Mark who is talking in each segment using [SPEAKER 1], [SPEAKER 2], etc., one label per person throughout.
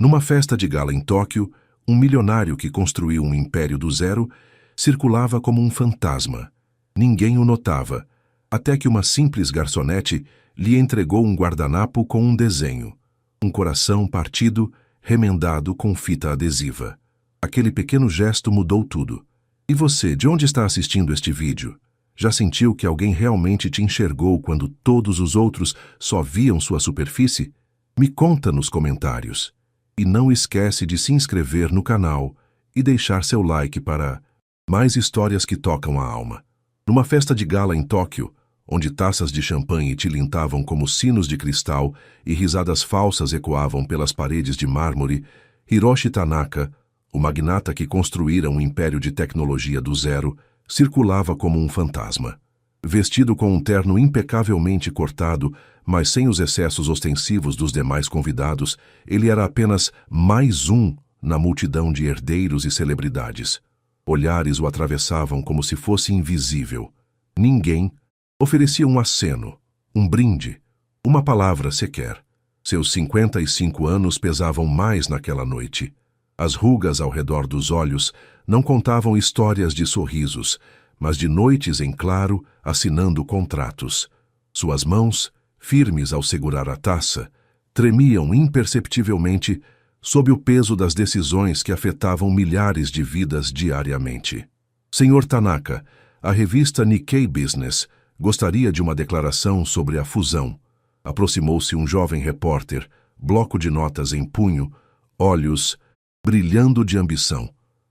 [SPEAKER 1] Numa festa de gala em Tóquio, um milionário que construiu um império do zero circulava como um fantasma. Ninguém o notava, até que uma simples garçonete lhe entregou um guardanapo com um desenho, um coração partido, remendado com fita adesiva. Aquele pequeno gesto mudou tudo. E você, de onde está assistindo este vídeo? Já sentiu que alguém realmente te enxergou quando todos os outros só viam sua superfície? Me conta nos comentários. E não esquece de se inscrever no canal e deixar seu like para mais histórias que tocam a alma. Numa festa de gala em Tóquio, onde taças de champanhe tilintavam como sinos de cristal e risadas falsas ecoavam pelas paredes de mármore, Hiroshi Tanaka, o magnata que construíra um império de tecnologia do zero, circulava como um fantasma. Vestido com um terno impecavelmente cortado, mas sem os excessos ostensivos dos demais convidados, ele era apenas mais um na multidão de herdeiros e celebridades. Olhares o atravessavam como se fosse invisível. Ninguém oferecia um aceno, um brinde, uma palavra sequer. Seus 55 anos pesavam mais naquela noite. As rugas ao redor dos olhos não contavam histórias de sorrisos, mas de noites em claro, assinando contratos. Suas mãos, firmes ao segurar a taça, tremiam imperceptivelmente sob o peso das decisões que afetavam milhares de vidas diariamente. Senhor Tanaka, a revista Nikkei Business gostaria de uma declaração sobre a fusão. Aproximou-se um jovem repórter, bloco de notas em punho, olhos brilhando de ambição.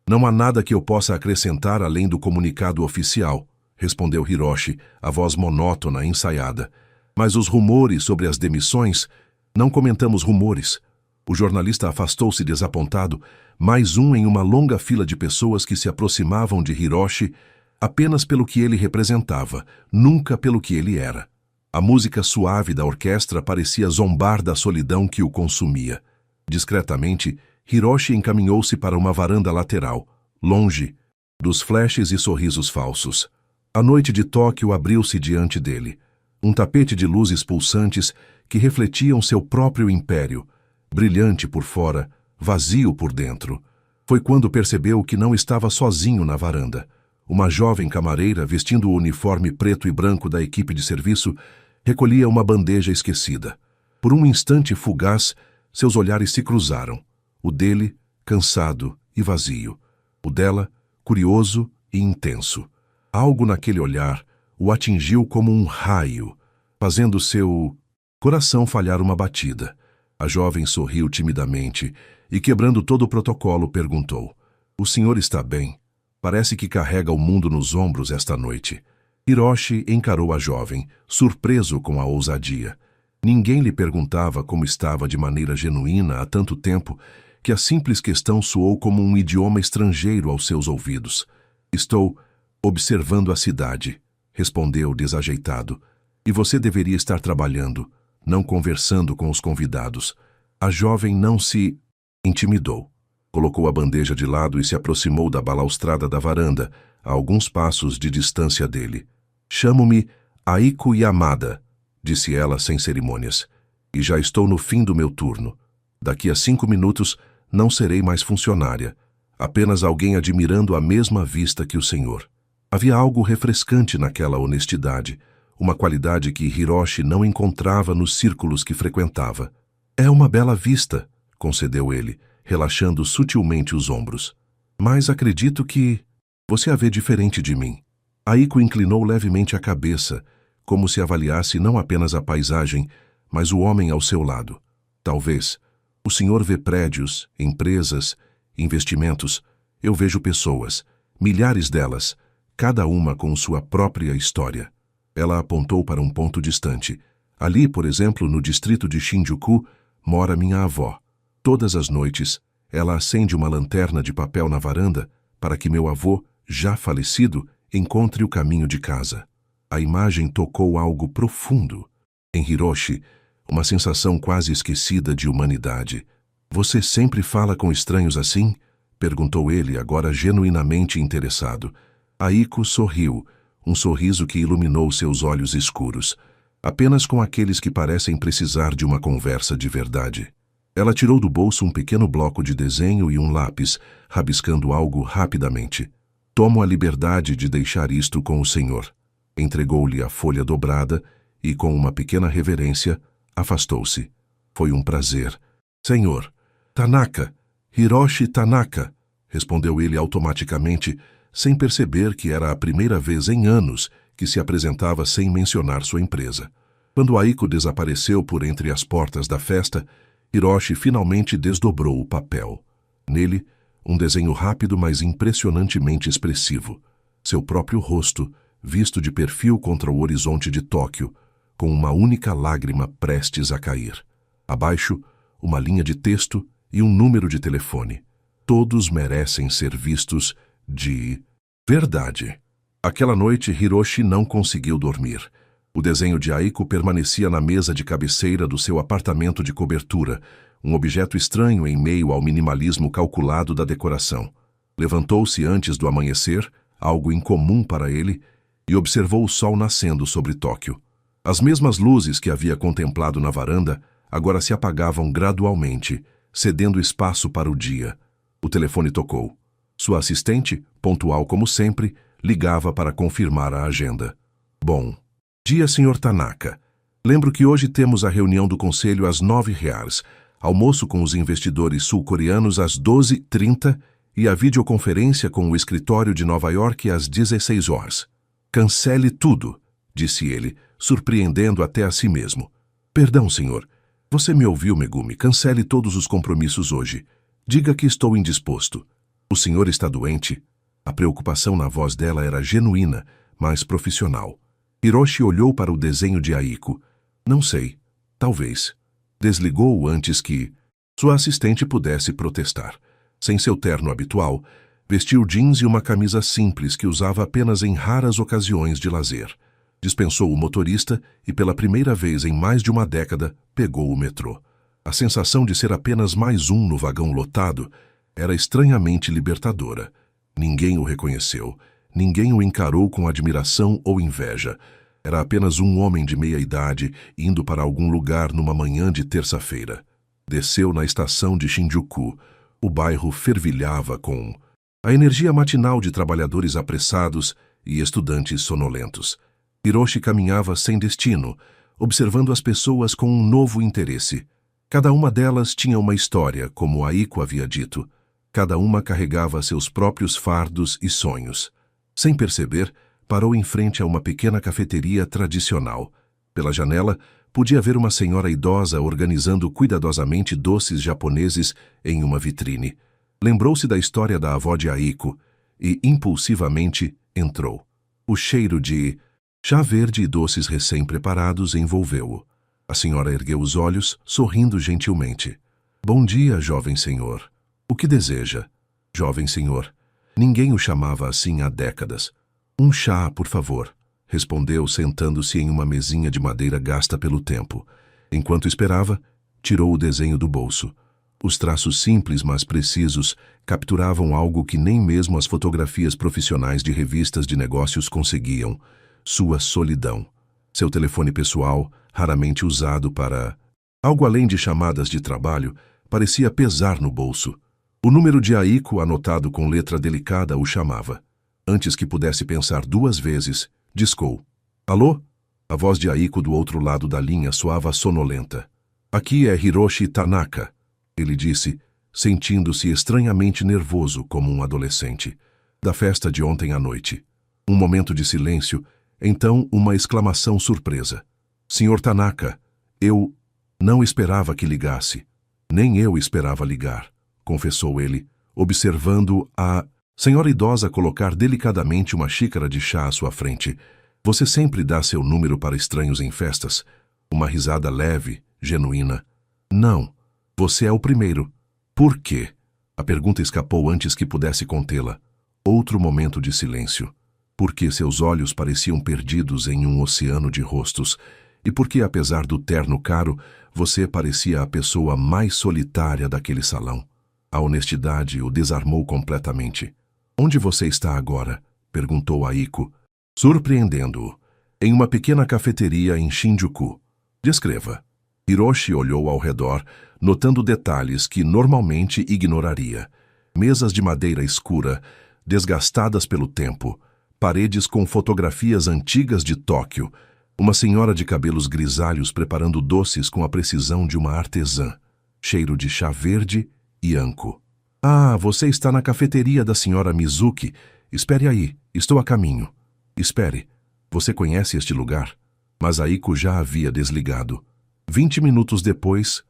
[SPEAKER 1] Não há nada que eu possa acrescentar além do comunicado oficial, respondeu Hiroshi, a voz monótona ensaiada. Mas os rumores sobre as demissões, não comentamos rumores. O jornalista afastou-se desapontado, mais um em uma longa fila de pessoas que se aproximavam de Hiroshi apenas pelo que ele representava, nunca pelo que ele era. A música suave da orquestra parecia zombar da solidão que o consumia. Discretamente, Hiroshi encaminhou-se para uma varanda lateral, longe dos flashes e sorrisos falsos. A noite de Tóquio abriu-se diante dele. Um tapete de luzes pulsantes que refletiam seu próprio império, brilhante por fora, vazio por dentro. Foi quando percebeu que não estava sozinho na varanda. Uma jovem camareira, vestindo o uniforme preto e branco da equipe de serviço, recolhia uma bandeja esquecida. Por um instante fugaz, seus olhares se cruzaram. O dele, cansado e vazio. O dela, curioso e intenso. Algo naquele olhar o atingiu como um raio, fazendo seu coração falhar uma batida. A jovem sorriu timidamente e, quebrando todo o protocolo, perguntou: "O senhor está bem? Parece que carrega o mundo nos ombros esta noite." Hiroshi encarou a jovem, surpreso com a ousadia. Ninguém lhe perguntava como estava de maneira genuína há tanto tempo que a simples questão soou como um idioma estrangeiro aos seus ouvidos. "Estou observando a cidade", respondeu desajeitado. "E você deveria estar trabalhando, não conversando com os convidados." A jovem não se intimidou. Colocou a bandeja de lado e se aproximou da balaustrada da varanda, a alguns passos de distância dele. "Chamo-me Aiko Yamada", disse ela sem cerimônias, "e já estou no fim do meu turno. Daqui a 5 minutos não serei mais funcionária, apenas alguém admirando a mesma vista que o senhor." Havia algo refrescante naquela honestidade, uma qualidade que Hiroshi não encontrava nos círculos que frequentava. "É uma bela vista", concedeu ele, relaxando sutilmente os ombros. "Mas acredito que você a vê diferente de mim." Aiko inclinou levemente a cabeça, como se avaliasse não apenas a paisagem, mas o homem ao seu lado. "Talvez. O senhor vê prédios, empresas, investimentos. Eu vejo pessoas, milhares delas, cada uma com sua própria história." Ela apontou para um ponto distante. "Ali, por exemplo, no distrito de Shinjuku, mora minha avó. Todas as noites, ela acende uma lanterna de papel na varanda para que meu avô, já falecido, encontre o caminho de casa." A imagem tocou algo profundo. Em Hiroshi, uma sensação quase esquecida de humanidade. "Você sempre fala com estranhos assim?" perguntou ele, agora genuinamente interessado. Aiko sorriu, um sorriso que iluminou seus olhos escuros. "Apenas com aqueles que parecem precisar de uma conversa de verdade." Ela tirou do bolso um pequeno bloco de desenho e um lápis, rabiscando algo rapidamente. Tomo a liberdade de deixar isto com o senhor. Entregou-lhe a folha dobrada e, com uma pequena reverência, afastou-se. Foi um prazer. Senhor, Tanaka, Hiroshi Tanaka, respondeu ele automaticamente, sem perceber que era a primeira vez em anos que se apresentava sem mencionar sua empresa. Quando Aiko desapareceu por entre as portas da festa, Hiroshi finalmente desdobrou o papel. Nele, um desenho rápido, mas impressionantemente expressivo. Seu próprio rosto, visto de perfil contra o horizonte de Tóquio, com uma única lágrima prestes a cair. Abaixo, uma linha de texto e um número de telefone. Todos merecem ser vistos de verdade. Aquela noite, Hiroshi não conseguiu dormir. O desenho de Aiko permanecia na mesa de cabeceira do seu apartamento de cobertura, um objeto estranho em meio ao minimalismo calculado da decoração. Levantou-se antes do amanhecer, algo incomum para ele, e observou o sol nascendo sobre Tóquio. As mesmas luzes que havia contemplado na varanda agora se apagavam gradualmente, cedendo espaço para o dia. O telefone tocou. Sua assistente, pontual como sempre, ligava para confirmar a agenda. Bom dia, Sr. Tanaka. Lembro que hoje temos a reunião do conselho às 9h, almoço com os investidores sul-coreanos às 12h30 e a videoconferência com o escritório de Nova York às 16h. Cancele tudo, disse ele, surpreendendo até a si mesmo. Perdão, senhor. Você me ouviu, Megumi. Cancele todos os compromissos hoje. Diga que estou indisposto. O senhor está doente? A preocupação na voz dela era genuína, mas profissional. Hiroshi olhou para o desenho de Aiko. Não sei. Talvez. Desligou-o antes que sua assistente pudesse protestar. Sem seu terno habitual, vestiu jeans e uma camisa simples que usava apenas em raras ocasiões de lazer. Dispensou o motorista e, pela primeira vez em mais de uma década, pegou o metrô. A sensação de ser apenas mais um no vagão lotado era estranhamente libertadora. Ninguém o reconheceu. Ninguém o encarou com admiração ou inveja. Era apenas um homem de meia-idade indo para algum lugar numa manhã de terça-feira. Desceu na estação de Shinjuku. O bairro fervilhava com a energia matinal de trabalhadores apressados e estudantes sonolentos. Hiroshi caminhava sem destino, observando as pessoas com um novo interesse. Cada uma delas tinha uma história, como Aiko havia dito. Cada uma carregava seus próprios fardos e sonhos. Sem perceber, parou em frente a uma pequena cafeteria tradicional. Pela janela, podia ver uma senhora idosa organizando cuidadosamente doces japoneses em uma vitrine. Lembrou-se da história da avó de Aiko e, impulsivamente, entrou. O cheiro de chá verde e doces recém-preparados envolveu-o. A senhora ergueu os olhos, sorrindo gentilmente. Bom dia, jovem senhor. O que deseja? Jovem senhor. Ninguém o chamava assim há décadas. Um chá, por favor, respondeu, sentando-se em uma mesinha de madeira gasta pelo tempo. Enquanto esperava, tirou o desenho do bolso. Os traços simples, mas precisos, capturavam algo que nem mesmo as fotografias profissionais de revistas de negócios conseguiam: sua solidão. Seu telefone pessoal, raramente usado para algo além de chamadas de trabalho, parecia pesar no bolso. O número de Aiko, anotado com letra delicada, o chamava. Antes que pudesse pensar duas vezes, discou. Alô? A voz de Aiko do outro lado da linha soava sonolenta. Aqui é Hiroshi Tanaka, ele disse, sentindo-se estranhamente nervoso como um adolescente. Da festa de ontem à noite. Um momento de silêncio, então uma exclamação surpresa. Senhor Tanaka, eu não esperava que ligasse. Nem eu esperava ligar, confessou ele, observando a senhora idosa colocar delicadamente uma xícara de chá à sua frente. Você sempre dá seu número para estranhos em festas? Uma risada leve, genuína. Não, você é o primeiro. Por quê? A pergunta escapou antes que pudesse contê-la. Outro momento de silêncio. Porque seus olhos pareciam perdidos em um oceano de rostos. E porque, apesar do terno caro, você parecia a pessoa mais solitária daquele salão. A honestidade o desarmou completamente. Onde você está agora? Perguntou Aiko, surpreendendo-o. Em uma pequena cafeteria em Shinjuku. Descreva. Hiroshi olhou ao redor, notando detalhes que normalmente ignoraria. Mesas de madeira escura, desgastadas pelo tempo, paredes com fotografias antigas de Tóquio, uma senhora de cabelos grisalhos preparando doces com a precisão de uma artesã, cheiro de chá verde e anco. Ah, você está na cafeteria da senhora Mizuki. Espere aí, estou a caminho. Espere, você conhece este lugar? Mas Aiko já havia desligado. 20 minutos depois,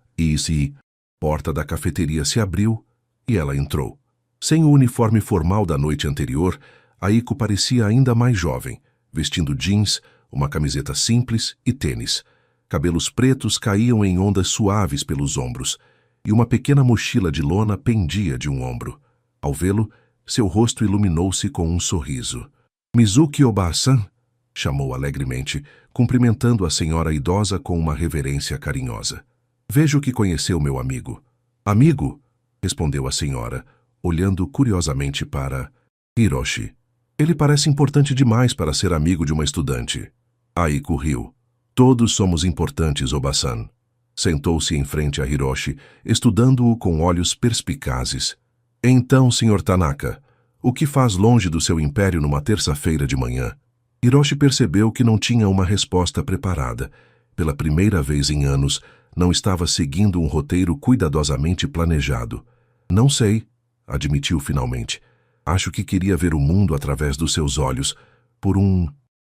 [SPEAKER 1] porta da cafeteria se abriu e ela entrou. Sem o uniforme formal da noite anterior, Aiko parecia ainda mais jovem, vestindo jeans, uma camiseta simples e tênis. Cabelos pretos caíam em ondas suaves pelos ombros, e uma pequena mochila de lona pendia de um ombro. Ao vê-lo, seu rosto iluminou-se com um sorriso. Mizuki Oba-san, chamou alegremente, cumprimentando a senhora idosa com uma reverência carinhosa. Vejo que conheceu meu amigo. Amigo? Respondeu a senhora, olhando curiosamente para Hiroshi. Ele parece importante demais para ser amigo de uma estudante. Aiko riu. Todos somos importantes, Oba-san. Sentou-se em frente a Hiroshi, estudando-o com olhos perspicazes. Então, Sr. Tanaka, o que faz longe do seu império numa terça-feira de manhã? Hiroshi percebeu que não tinha uma resposta preparada. Pela primeira vez em anos, não estava seguindo um roteiro cuidadosamente planejado. Não sei, admitiu finalmente. Acho que queria ver o mundo através dos seus olhos, por um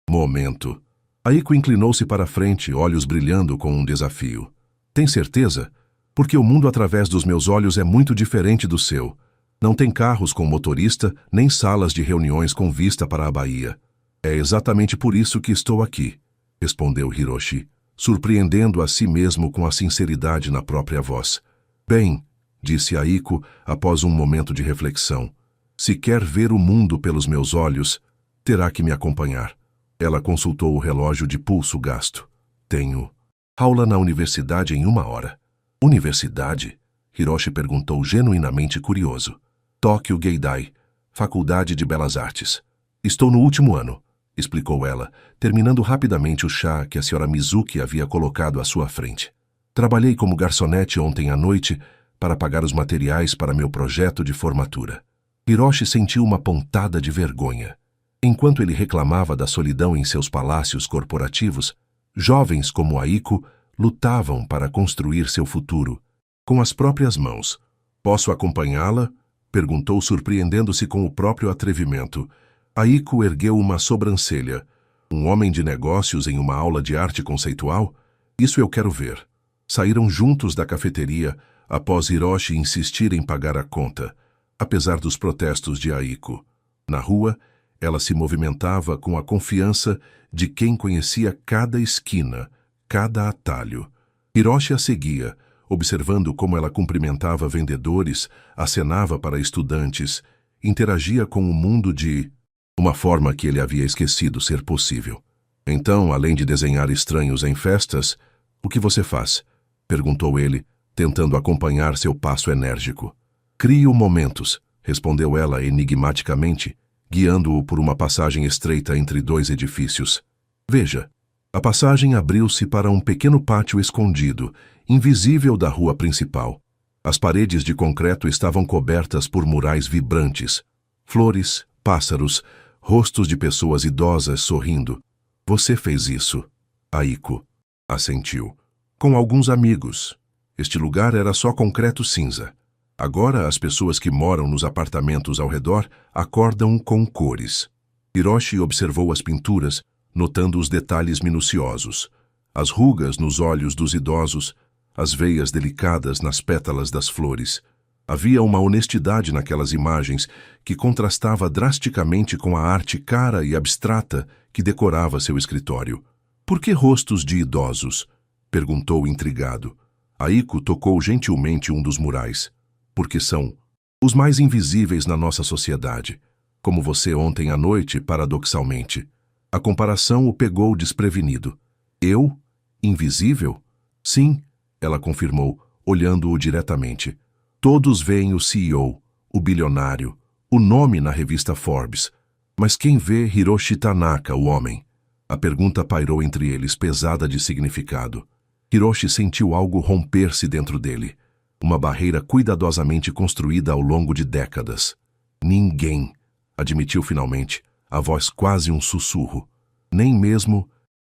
[SPEAKER 1] momento. Aiko inclinou-se para a frente, olhos brilhando com um desafio. Tem certeza? Porque o mundo através dos meus olhos é muito diferente do seu. Não tem carros com motorista, nem salas de reuniões com vista para a Bahia. É exatamente por isso que estou aqui, respondeu Hiroshi, surpreendendo a si mesmo com a sinceridade na própria voz. Bem, disse Aiko após um momento de reflexão, se quer ver o mundo pelos meus olhos, terá que me acompanhar. Ela consultou o relógio de pulso gasto. Tenho aula na universidade em 1 hora. Universidade? Hiroshi perguntou genuinamente curioso. Tóquio Geidai, Faculdade de Belas Artes. Estou no último ano, explicou ela, terminando rapidamente o chá que a senhora Mizuki havia colocado à sua frente. Trabalhei como garçonete ontem à noite para pagar os materiais para meu projeto de formatura. Hiroshi sentiu uma pontada de vergonha. Enquanto ele reclamava da solidão em seus palácios corporativos, jovens como Aiko lutavam para construir seu futuro, com as próprias mãos. Posso acompanhá-la? Perguntou, surpreendendo-se com o próprio atrevimento. Aiko ergueu uma sobrancelha. Um homem de negócios em uma aula de arte conceitual? Isso eu quero ver. Saíram juntos da cafeteria após Hiroshi insistir em pagar a conta, apesar dos protestos de Aiko. Na rua, ela se movimentava com a confiança de quem conhecia cada esquina, cada atalho. Hiroshi a seguia, observando como ela cumprimentava vendedores, acenava para estudantes, interagia com o mundo de uma forma que ele havia esquecido ser possível. Então, além de desenhar estranhos em festas, o que você faz? Perguntou ele, tentando acompanhar seu passo enérgico. Crio momentos, respondeu ela enigmaticamente, guiando-o por uma passagem estreita entre 2 edifícios. Veja, a passagem abriu-se para um pequeno pátio escondido, invisível da rua principal. As paredes de concreto estavam cobertas por murais vibrantes. Flores, pássaros, rostos de pessoas idosas sorrindo. Você fez isso, Aiko. Assentiu. Com alguns amigos. Este lugar era só concreto cinza. Agora as pessoas que moram nos apartamentos ao redor acordam com cores. Hiroshi observou as pinturas, notando os detalhes minuciosos. As rugas nos olhos dos idosos, as veias delicadas nas pétalas das flores. Havia uma honestidade naquelas imagens que contrastava drasticamente com a arte cara e abstrata que decorava seu escritório. Por que rostos de idosos? Perguntou intrigado. Aiko tocou gentilmente um dos murais. Porque são os mais invisíveis na nossa sociedade, como você ontem à noite, paradoxalmente. A comparação o pegou desprevenido. Eu? Invisível? Sim, ela confirmou, olhando-o diretamente. Todos veem o CEO, o bilionário, o nome na revista Forbes. Mas quem vê Hiroshi Tanaka, o homem? A pergunta pairou entre eles, pesada de significado. Hiroshi sentiu algo romper-se dentro dele. uma barreira cuidadosamente construída ao longo de décadas. Ninguém, admitiu finalmente, a voz quase um sussurro. Nem mesmo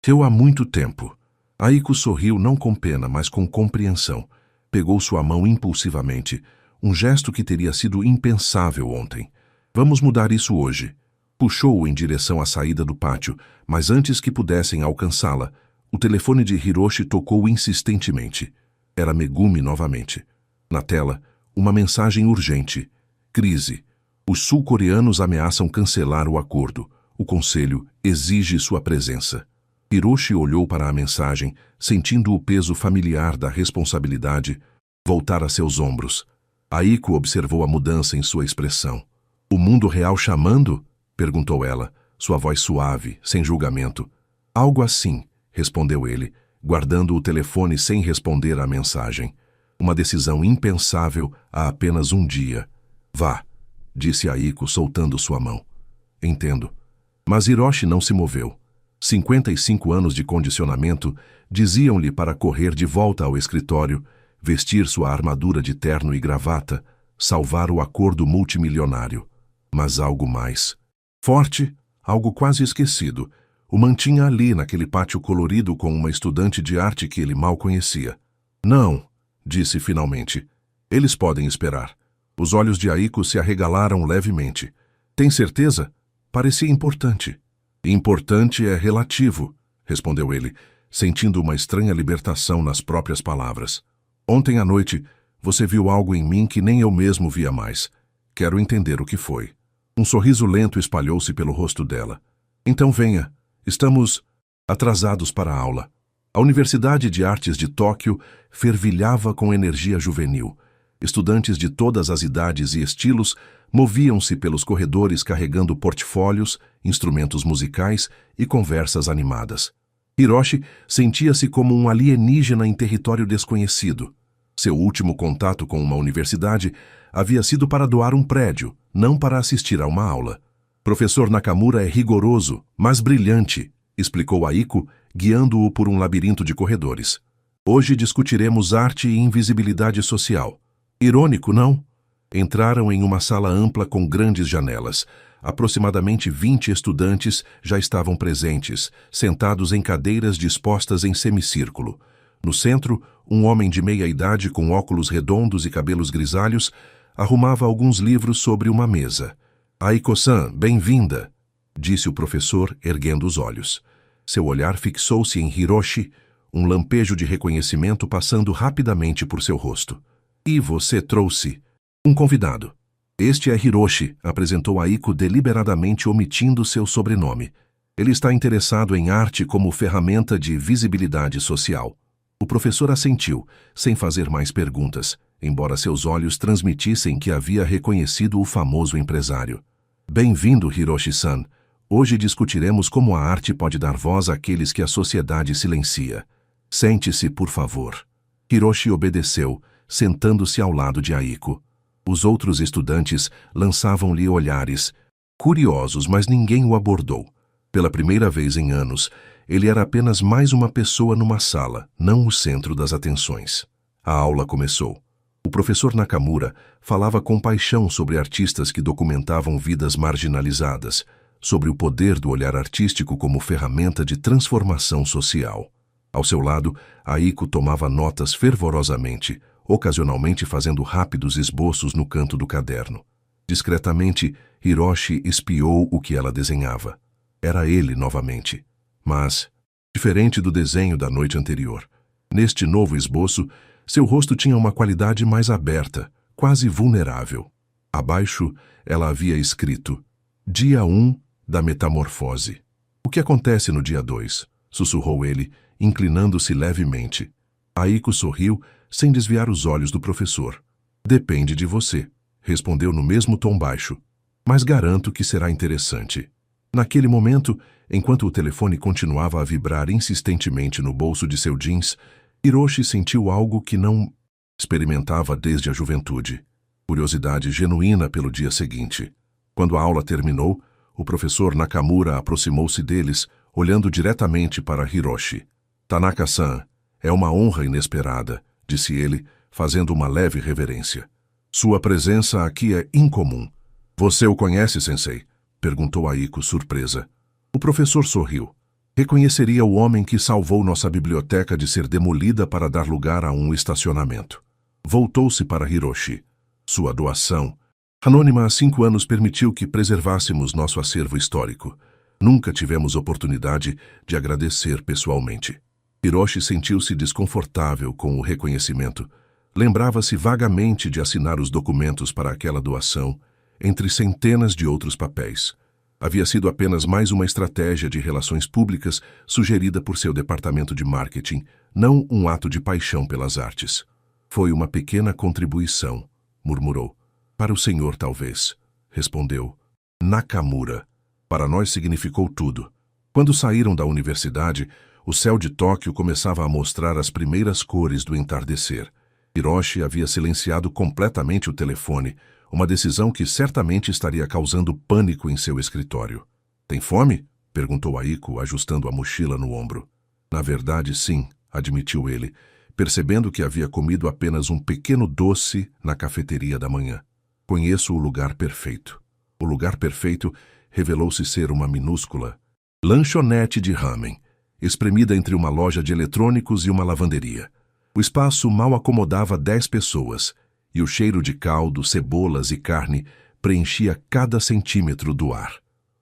[SPEAKER 1] eu há muito tempo. Aiko sorriu não com pena, mas com compreensão. Pegou sua mão impulsivamente, um gesto que teria sido impensável ontem. Vamos mudar isso hoje. Puxou-o em direção à saída do pátio, mas antes que pudessem alcançá-la, o telefone de Hiroshi tocou insistentemente. Era Megumi novamente. Na tela, uma mensagem urgente. Crise. Os sul-coreanos ameaçam cancelar o acordo. O conselho exige sua presença. Hiroshi olhou para a mensagem, sentindo o peso familiar da responsabilidade voltar a seus ombros. Aiko observou a mudança em sua expressão. O mundo real chamando? Perguntou ela, sua voz suave, sem julgamento. Algo assim, respondeu ele, guardando o telefone sem responder à mensagem. Uma decisão impensável há apenas um dia. Vá, disse Aiko, soltando sua mão. Entendo. Mas Hiroshi não se moveu. 55 anos de condicionamento diziam-lhe para correr de volta ao escritório, vestir sua armadura de terno e gravata, salvar o acordo multimilionário. Mas algo mais. Forte, algo quase esquecido, o mantinha ali naquele pátio colorido com uma estudante de arte que ele mal conhecia. Não, disse finalmente. Eles podem esperar. Os olhos de Aiko se arregalaram levemente. Tem certeza? Parecia importante. Importante é relativo, respondeu ele, sentindo uma estranha libertação nas próprias palavras. Ontem à noite, você viu algo em mim que nem eu mesmo via mais. Quero entender o que foi. Um sorriso lento espalhou-se pelo rosto dela. Então venha. Estamos atrasados para a aula. A Universidade de Artes de Tóquio fervilhava com energia juvenil. Estudantes de todas as idades e estilos moviam-se pelos corredores carregando portfólios, instrumentos musicais e conversas animadas. Hiroshi sentia-se como um alienígena em território desconhecido. Seu último contato com uma universidade havia sido para doar um prédio, não para assistir a uma aula. Professor Nakamura é rigoroso, mas brilhante, explicou Aiko, guiando-o por um labirinto de corredores. Hoje discutiremos arte e invisibilidade social. Irônico, não? Entraram em uma sala ampla com grandes janelas. Aproximadamente 20 estudantes já estavam presentes, sentados em cadeiras dispostas em semicírculo. No centro, um homem de meia-idade com óculos redondos e cabelos grisalhos arrumava alguns livros sobre uma mesa. Aiko-san, bem-vinda, disse o professor, erguendo os olhos. Seu olhar fixou-se em Hiroshi, um lampejo de reconhecimento passando rapidamente por seu rosto. E você trouxe um convidado. Este é Hiroshi, apresentou Aiko deliberadamente omitindo seu sobrenome. Ele está interessado em arte como ferramenta de visibilidade social. O professor assentiu, sem fazer mais perguntas, embora seus olhos transmitissem que havia reconhecido o famoso empresário. Bem-vindo, Hiroshi-san. Hoje discutiremos como a arte pode dar voz àqueles que a sociedade silencia. Sente-se, por favor. Hiroshi obedeceu, sentando-se ao lado de Aiko. Os outros estudantes lançavam-lhe olhares, curiosos, mas ninguém o abordou. Pela primeira vez em anos, ele era apenas mais uma pessoa numa sala, não o centro das atenções. A aula começou. O professor Nakamura falava com paixão sobre artistas que documentavam vidas marginalizadas, sobre o poder do olhar artístico como ferramenta de transformação social. Ao seu lado, Aiko tomava notas fervorosamente, ocasionalmente fazendo rápidos esboços no canto do caderno. Discretamente, Hiroshi espiou o que ela desenhava. Era ele novamente. Mas, diferente do desenho da noite anterior, neste novo esboço, seu rosto tinha uma qualidade mais aberta, quase vulnerável. Abaixo, ela havia escrito: Dia 1 da metamorfose. O que acontece no dia 2? Sussurrou ele, inclinando-se levemente. Aiko sorriu, sem desviar os olhos do professor. Depende de você, respondeu no mesmo tom baixo. Mas garanto que será interessante. Naquele momento, enquanto o telefone continuava a vibrar insistentemente no bolso de seu jeans, Hiroshi sentiu algo que não experimentava desde a juventude. Curiosidade genuína pelo dia seguinte. Quando a aula terminou, o professor Nakamura aproximou-se deles, olhando diretamente para Hiroshi. Tanaka-san, é uma honra inesperada, disse ele, fazendo uma leve reverência. Sua presença aqui é incomum. Você o conhece, sensei? Perguntou Aiko, surpresa. O professor sorriu. Reconheceria o homem que salvou nossa biblioteca de ser demolida para dar lugar a um estacionamento. Voltou-se para Hiroshi. Sua doação, anônima há 5 anos, permitiu que preservássemos nosso acervo histórico. Nunca tivemos oportunidade de agradecer pessoalmente. Hiroshi sentiu-se desconfortável com o reconhecimento. Lembrava-se vagamente de assinar os documentos para aquela doação, entre centenas de outros papéis. Havia sido apenas mais uma estratégia de relações públicas sugerida por seu departamento de marketing, não um ato de paixão pelas artes. Foi uma pequena contribuição, murmurou. Para o senhor, talvez, respondeu Nakamura. Para nós significou tudo. Quando saíram da universidade, o céu de Tóquio começava a mostrar as primeiras cores do entardecer. Hiroshi havia silenciado completamente o telefone, uma decisão que certamente estaria causando pânico em seu escritório. Tem fome? Perguntou Aiko, ajustando a mochila no ombro. Na verdade, sim, admitiu ele, percebendo que havia comido apenas um pequeno doce na cafeteria da manhã. Conheço o lugar perfeito. O lugar perfeito revelou-se ser uma minúscula lanchonete de ramen, espremida entre uma loja de eletrônicos e uma lavanderia. O espaço mal acomodava 10 pessoas, e o cheiro de caldo, cebolas e carne preenchia cada centímetro do ar.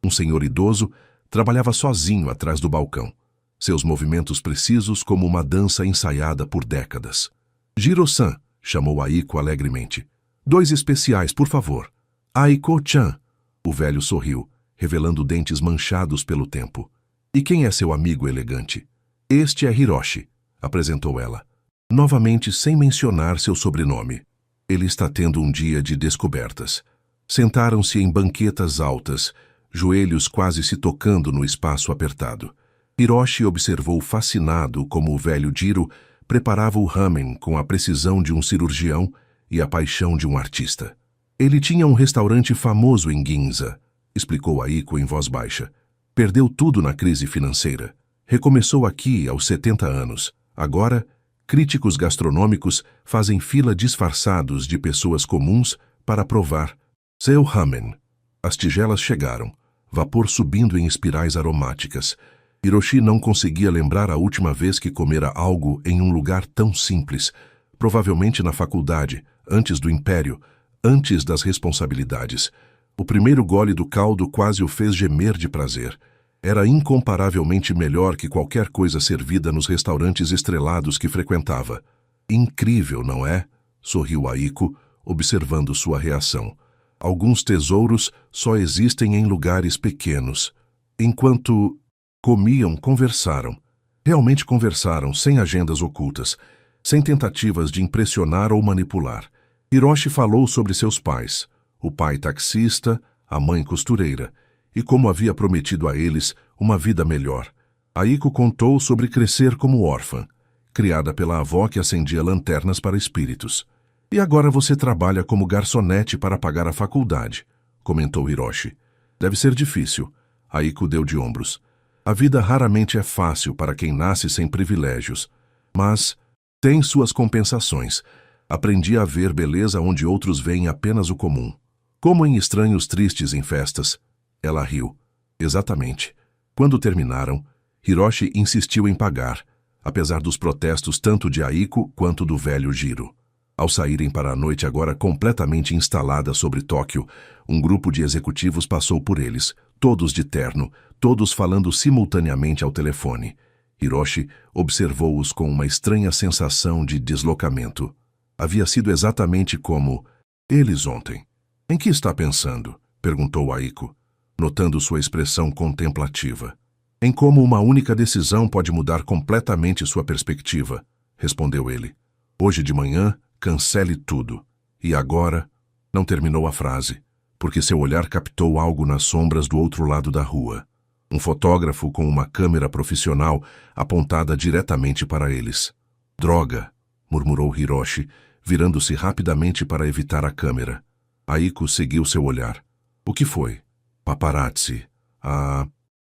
[SPEAKER 1] Um senhor idoso trabalhava sozinho atrás do balcão, seus movimentos precisos como uma dança ensaiada por décadas. Jiro-san, chamou Aiko alegremente. 2 especiais, por favor. Aiko-chan. O velho sorriu, revelando dentes manchados pelo tempo. E quem é seu amigo elegante? Este é Hiroshi, apresentou ela, novamente sem mencionar seu sobrenome. Ele está tendo um dia de descobertas. Sentaram-se em banquetas altas, joelhos quase se tocando no espaço apertado. Hiroshi observou fascinado como o velho Jiro preparava o ramen com a precisão de um cirurgião e a paixão de um artista. Ele tinha um restaurante famoso em Ginza, explicou Aiko em voz baixa. Perdeu tudo na crise financeira. Recomeçou aqui aos 70 anos. Agora, críticos gastronômicos fazem fila disfarçados de pessoas comuns para provar seu ramen. As tigelas chegaram, vapor subindo em espirais aromáticas. Hiroshi não conseguia lembrar a última vez que comera algo em um lugar tão simples, provavelmente na faculdade, antes do império, antes das responsabilidades. O primeiro gole do caldo quase o fez gemer de prazer. Era incomparavelmente melhor que qualquer coisa servida nos restaurantes estrelados que frequentava. Incrível, não é? Sorriu Aiko, observando sua reação. Alguns tesouros só existem em lugares pequenos. Enquanto comiam, conversaram. Realmente conversaram, sem agendas ocultas, sem tentativas de impressionar ou manipular. Hiroshi falou sobre seus pais, o pai taxista, a mãe costureira, e como havia prometido a eles uma vida melhor. Aiko contou sobre crescer como órfã, criada pela avó que acendia lanternas para espíritos. E agora você trabalha como garçonete para pagar a faculdade, comentou Hiroshi. Deve ser difícil. Aiko deu de ombros. A vida raramente é fácil para quem nasce sem privilégios, mas tem suas compensações. Aprendi a ver beleza onde outros veem apenas o comum. Como em estranhos tristes em festas. Ela riu. Exatamente. Quando terminaram, Hiroshi insistiu em pagar, apesar dos protestos tanto de Aiko quanto do velho Jiro. Ao saírem para a noite agora completamente instalada sobre Tóquio, um grupo de executivos passou por eles, todos de terno, todos falando simultaneamente ao telefone. Hiroshi observou-os com uma estranha sensação de deslocamento. Havia sido exatamente como eles ontem. Em que está pensando? Perguntou Aiko, notando sua expressão contemplativa. Em como uma única decisão pode mudar completamente sua perspectiva, respondeu ele. Hoje de manhã, cancele tudo. E agora? Não terminou a frase, porque seu olhar captou algo nas sombras do outro lado da rua. Um fotógrafo com uma câmera profissional apontada diretamente para eles. Droga, murmurou Hiroshi, virando-se rapidamente para evitar a câmera. Aiko seguiu seu olhar. O que foi? Paparazzi. A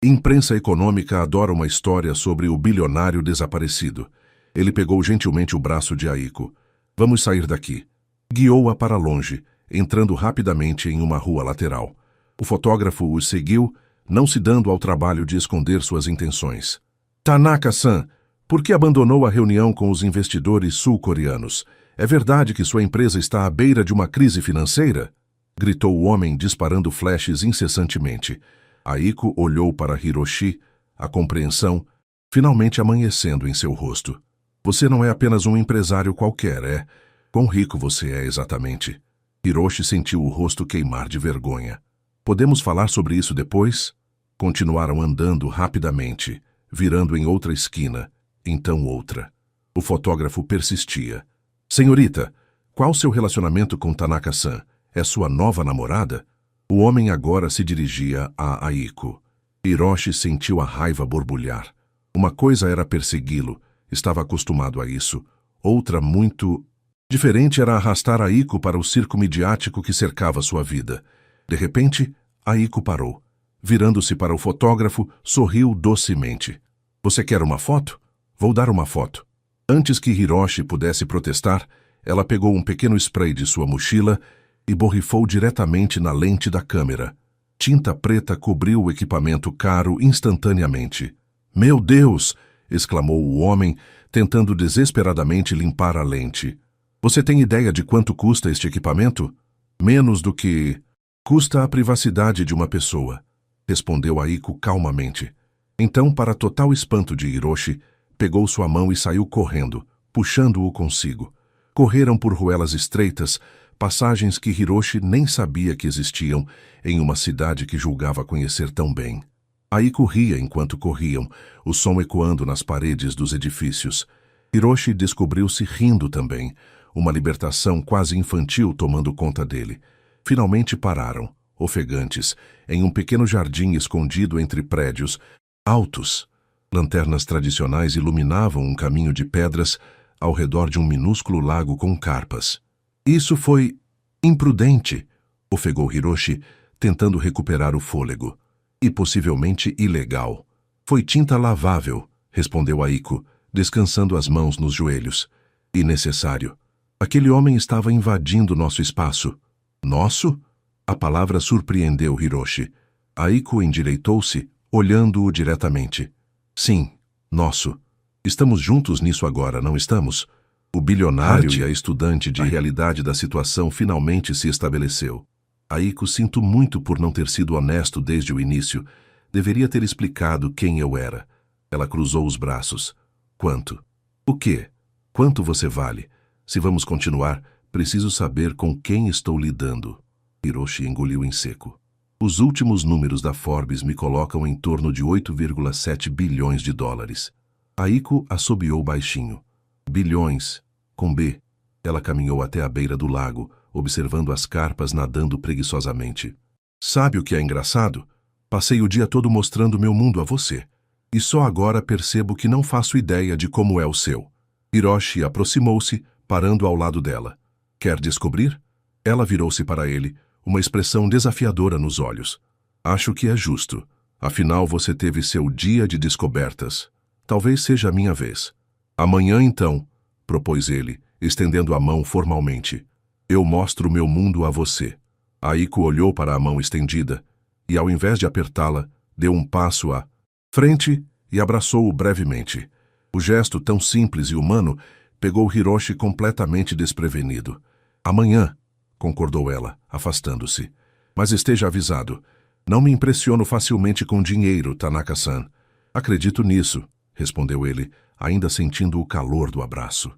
[SPEAKER 1] imprensa econômica adora uma história sobre o bilionário desaparecido. Ele pegou gentilmente o braço de Aiko. Vamos sair daqui. Guiou-a para longe, entrando rapidamente em uma rua lateral. O fotógrafo os seguiu, não se dando ao trabalho de esconder suas intenções. Tanaka-san, por que abandonou a reunião com os investidores sul-coreanos? É verdade que sua empresa está à beira de uma crise financeira? Gritou o homem, disparando flashes incessantemente. Aiko olhou para Hiroshi, a compreensão finalmente amanhecendo em seu rosto. Você não é apenas um empresário qualquer, é? Quão rico você é exatamente? Hiroshi sentiu o rosto queimar de vergonha. Podemos falar sobre isso depois? Continuaram andando rapidamente, virando em outra esquina, então outra. O fotógrafo persistia. Senhorita, qual seu relacionamento com Tanaka-san? É sua nova namorada? O homem agora se dirigia a Aiko. Hiroshi sentiu a raiva borbulhar. Uma coisa era persegui-lo, estava acostumado a isso. Outra, muito diferente, era arrastar Aiko para o circo midiático que cercava sua vida. De repente, Aiko parou. Virando-se para o fotógrafo, sorriu docemente. Você quer uma foto? Vou dar uma foto. Antes que Hiroshi pudesse protestar, ela pegou um pequeno spray de sua mochila e borrifou diretamente na lente da câmera. Tinta preta cobriu o equipamento caro instantaneamente. Meu Deus! Exclamou o homem, tentando desesperadamente limpar a lente. Você tem ideia de quanto custa este equipamento? Menos do que custa a privacidade de uma pessoa, respondeu Aiko calmamente. Então, para total espanto de Hiroshi, pegou sua mão e saiu correndo, puxando-o consigo. Correram por ruelas estreitas, passagens que Hiroshi nem sabia que existiam em uma cidade que julgava conhecer tão bem. Aiko ria enquanto corriam, o som ecoando nas paredes dos edifícios. Hiroshi descobriu-se rindo também, uma libertação quase infantil tomando conta dele. Finalmente pararam, ofegantes, em um pequeno jardim escondido entre prédios altos. Lanternas tradicionais iluminavam um caminho de pedras ao redor de um minúsculo lago com carpas. Isso foi imprudente, ofegou Hiroshi, tentando recuperar o fôlego. E possivelmente ilegal. Foi tinta lavável, respondeu Aiko, descansando as mãos nos joelhos. E necessário. Aquele homem estava invadindo nosso espaço. Nosso? A palavra surpreendeu Hiroshi. Aiko endireitou-se, olhando-o diretamente. Sim, nosso. Estamos juntos nisso agora, não estamos? O bilionário e a estudante de realidade da situação finalmente se estabeleceu. Aiko, sinto muito por não ter sido honesto desde o início. Deveria ter explicado quem eu era. Ela cruzou os braços. Quanto? O quê? Quanto você vale? Se vamos continuar, preciso saber com quem estou lidando. Hiroshi engoliu em seco. Os últimos números da Forbes me colocam em torno de 8,7 bilhões de dólares. Aiko assobiou baixinho. Bilhões, com B. Ela caminhou até a beira do lago, observando as carpas nadando preguiçosamente. Sabe o que é engraçado? Passei o dia todo mostrando meu mundo a você. E só agora percebo que não faço ideia de como é o seu. Hiroshi aproximou-se, parando ao lado dela. Quer descobrir? Ela virou-se para ele, uma expressão desafiadora nos olhos. Acho que é justo. Afinal, você teve seu dia de descobertas. Talvez seja a minha vez. Amanhã, então, propôs ele, estendendo a mão formalmente. Eu mostro meu mundo a você. Aiko olhou para a mão estendida e, ao invés de apertá-la, deu um passo à frente e abraçou-o brevemente. O gesto, tão simples e humano, pegou Hiroshi completamente desprevenido. Amanhã, concordou ela, afastando-se. Mas esteja avisado. Não me impressiono facilmente com dinheiro, Tanaka-san. Acredito nisso, respondeu ele, ainda sentindo o calor do abraço.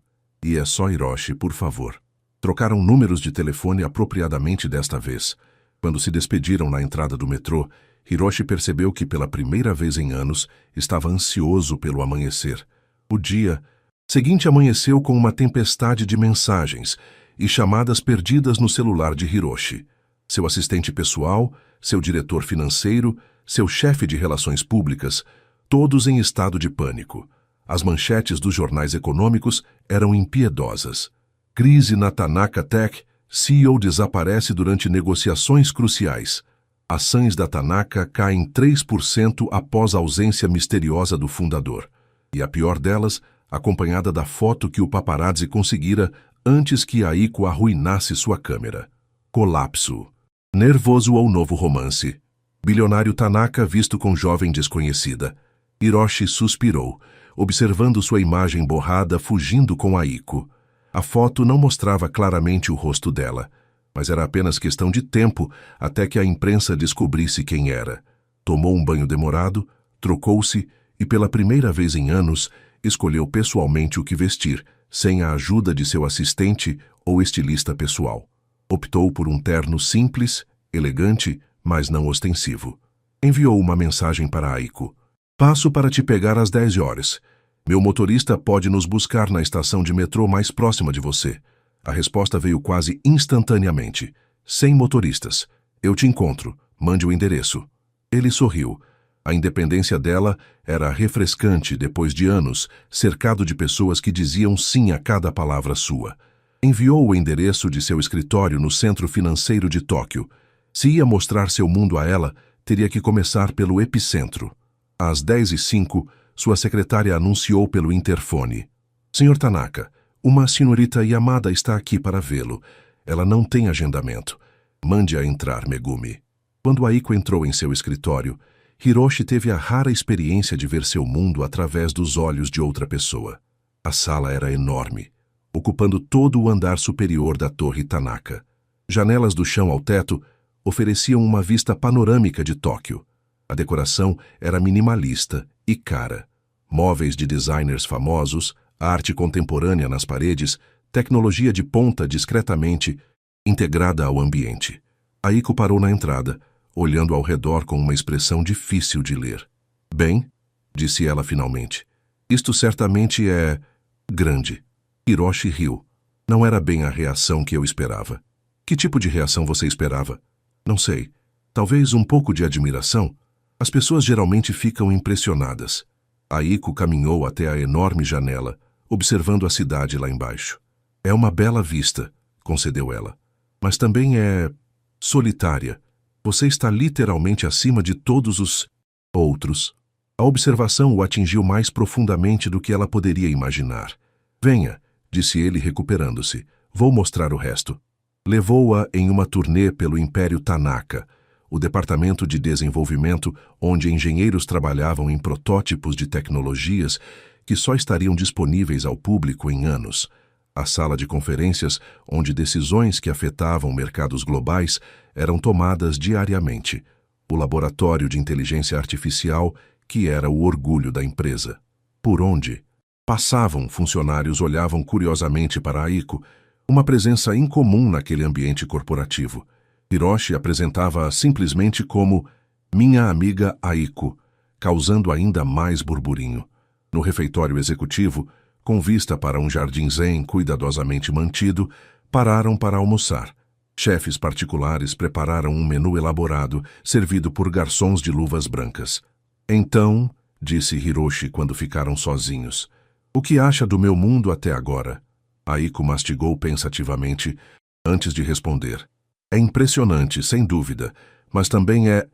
[SPEAKER 1] E é só Hiroshi, por favor. Trocaram números de telefone apropriadamente desta vez. Quando se despediram na entrada do metrô, Hiroshi percebeu que pela primeira vez em anos estava ansioso pelo amanhecer. O dia seguinte amanheceu com uma tempestade de mensagens e chamadas perdidas no celular de Hiroshi. Seu assistente pessoal, seu diretor financeiro, seu chefe de relações públicas, todos em estado de pânico. As manchetes dos jornais econômicos eram impiedosas. Crise na Tanaka Tech, CEO desaparece durante negociações cruciais. Ações da Tanaka caem 3% após a ausência misteriosa do fundador. E a pior delas, acompanhada da foto que o paparazzi conseguira antes que Aiko arruinasse sua câmera. Colapso. Nervoso ao novo romance. Bilionário Tanaka visto com jovem desconhecida. Hiroshi suspirou, observando sua imagem borrada fugindo com Aiko. A foto não mostrava claramente o rosto dela, mas era apenas questão de tempo até que a imprensa descobrisse quem era. Tomou um banho demorado, trocou-se e, pela primeira vez em anos, escolheu pessoalmente o que vestir, sem a ajuda de seu assistente ou estilista pessoal. Optou por um terno simples, elegante, mas não ostensivo. Enviou uma mensagem para Aiko. Passo para te pegar às 10 horas. Meu motorista pode nos buscar na estação de metrô mais próxima de você. A resposta veio quase instantaneamente. Sem motoristas. Eu te encontro. Mande o endereço. Ele sorriu. A independência dela era refrescante depois de anos, cercado de pessoas que diziam sim a cada palavra sua. Enviou o endereço de seu escritório no centro financeiro de Tóquio. Se ia mostrar seu mundo a ela, teria que começar pelo epicentro. Às 10h05, sua secretária anunciou pelo interfone. Senhor Tanaka, uma senhorita Yamada está aqui para vê-lo. Ela não tem agendamento. Mande-a entrar, Megumi. Quando Aiko entrou em seu escritório, Hiroshi teve a rara experiência de ver seu mundo através dos olhos de outra pessoa. A sala era enorme, ocupando todo o andar superior da Torre Tanaka. Janelas do chão ao teto ofereciam uma vista panorâmica de Tóquio. A decoração era minimalista e cara. Móveis de designers famosos, arte contemporânea nas paredes, tecnologia de ponta discretamente integrada ao ambiente. Aiko parou na entrada, olhando ao redor com uma expressão difícil de ler. Bem, disse ela finalmente, isto certamente é grande. Hiroshi riu. Não era bem a reação que eu esperava. Que tipo de reação você esperava? Não sei. Talvez um pouco de admiração? As pessoas geralmente ficam impressionadas. Aiko caminhou até a enorme janela, observando a cidade lá embaixo. É uma bela vista, concedeu ela. Mas também é solitária. Você está literalmente acima de todos os outros. A observação o atingiu mais profundamente do que ela poderia imaginar. Venha, disse ele recuperando-se. Vou mostrar o resto. Levou-a em uma turnê pelo Império Tanaka, o departamento de desenvolvimento onde engenheiros trabalhavam em protótipos de tecnologias que só estariam disponíveis ao público em anos. A sala de conferências onde decisões que afetavam mercados globais eram tomadas diariamente. O laboratório de inteligência artificial que era o orgulho da empresa. Por onde passavam, funcionários olhavam curiosamente para Aiko, uma presença incomum naquele ambiente corporativo. Hiroshi apresentava-a simplesmente como minha amiga Aiko, causando ainda mais burburinho. No refeitório executivo, com vista para um jardim zen cuidadosamente mantido, pararam para almoçar. Chefes particulares prepararam um menu elaborado, servido por garçons de luvas brancas. Então, disse Hiroshi quando ficaram sozinhos, o que acha do meu mundo até agora? Aiko mastigou pensativamente, antes de responder. É impressionante, sem dúvida, mas também é...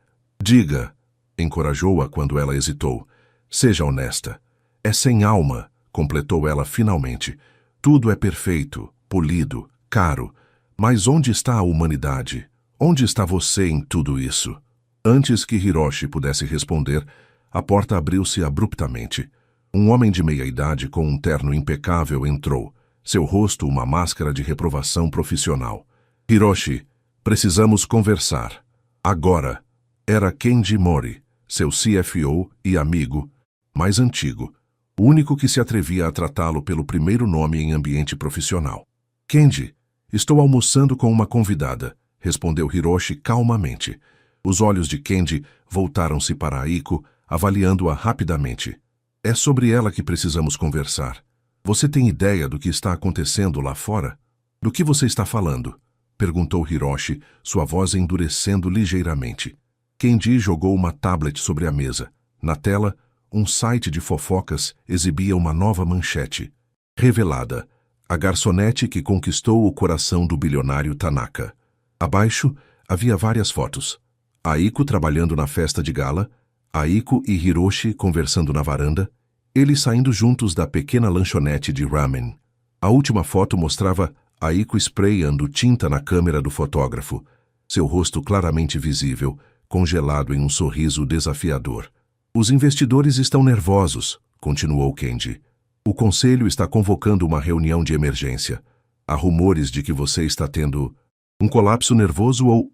[SPEAKER 1] Diga, encorajou-a quando ela hesitou. Seja honesta. É sem alma, completou ela finalmente. Tudo é perfeito, polido, caro. Mas onde está a humanidade? Onde está você em tudo isso? Antes que Hiroshi pudesse responder, a porta abriu-se abruptamente. Um homem de meia-idade com um terno impecável entrou, seu rosto uma máscara de reprovação profissional. Hiroshi, precisamos conversar. Agora. Era Kenji Mori, seu CFO e amigo, mais antigo, o único que se atrevia a tratá-lo pelo primeiro nome em ambiente profissional. Kenji, estou almoçando com uma convidada, respondeu Hiroshi calmamente. Os olhos de Kenji voltaram-se para Aiko, avaliando-a rapidamente. É sobre ela que precisamos conversar. Você tem ideia do que está acontecendo lá fora? Do que você está falando? Perguntou Hiroshi, sua voz endurecendo ligeiramente. Kenji jogou uma tablet sobre a mesa. Na tela, um site de fofocas exibia uma nova manchete. Revelada, a garçonete que conquistou o coração do bilionário Tanaka. Abaixo, havia várias fotos. Aiko trabalhando na festa de gala, Aiko e Hiroshi conversando na varanda, eles saindo juntos da pequena lanchonete de ramen. A última foto mostrava Aiko sprayando tinta na câmera do fotógrafo, seu rosto claramente visível, congelado em um sorriso desafiador. Os investidores estão nervosos, continuou Kenji. O conselho está convocando uma reunião de emergência. Há rumores de que você está tendo um colapso nervoso ou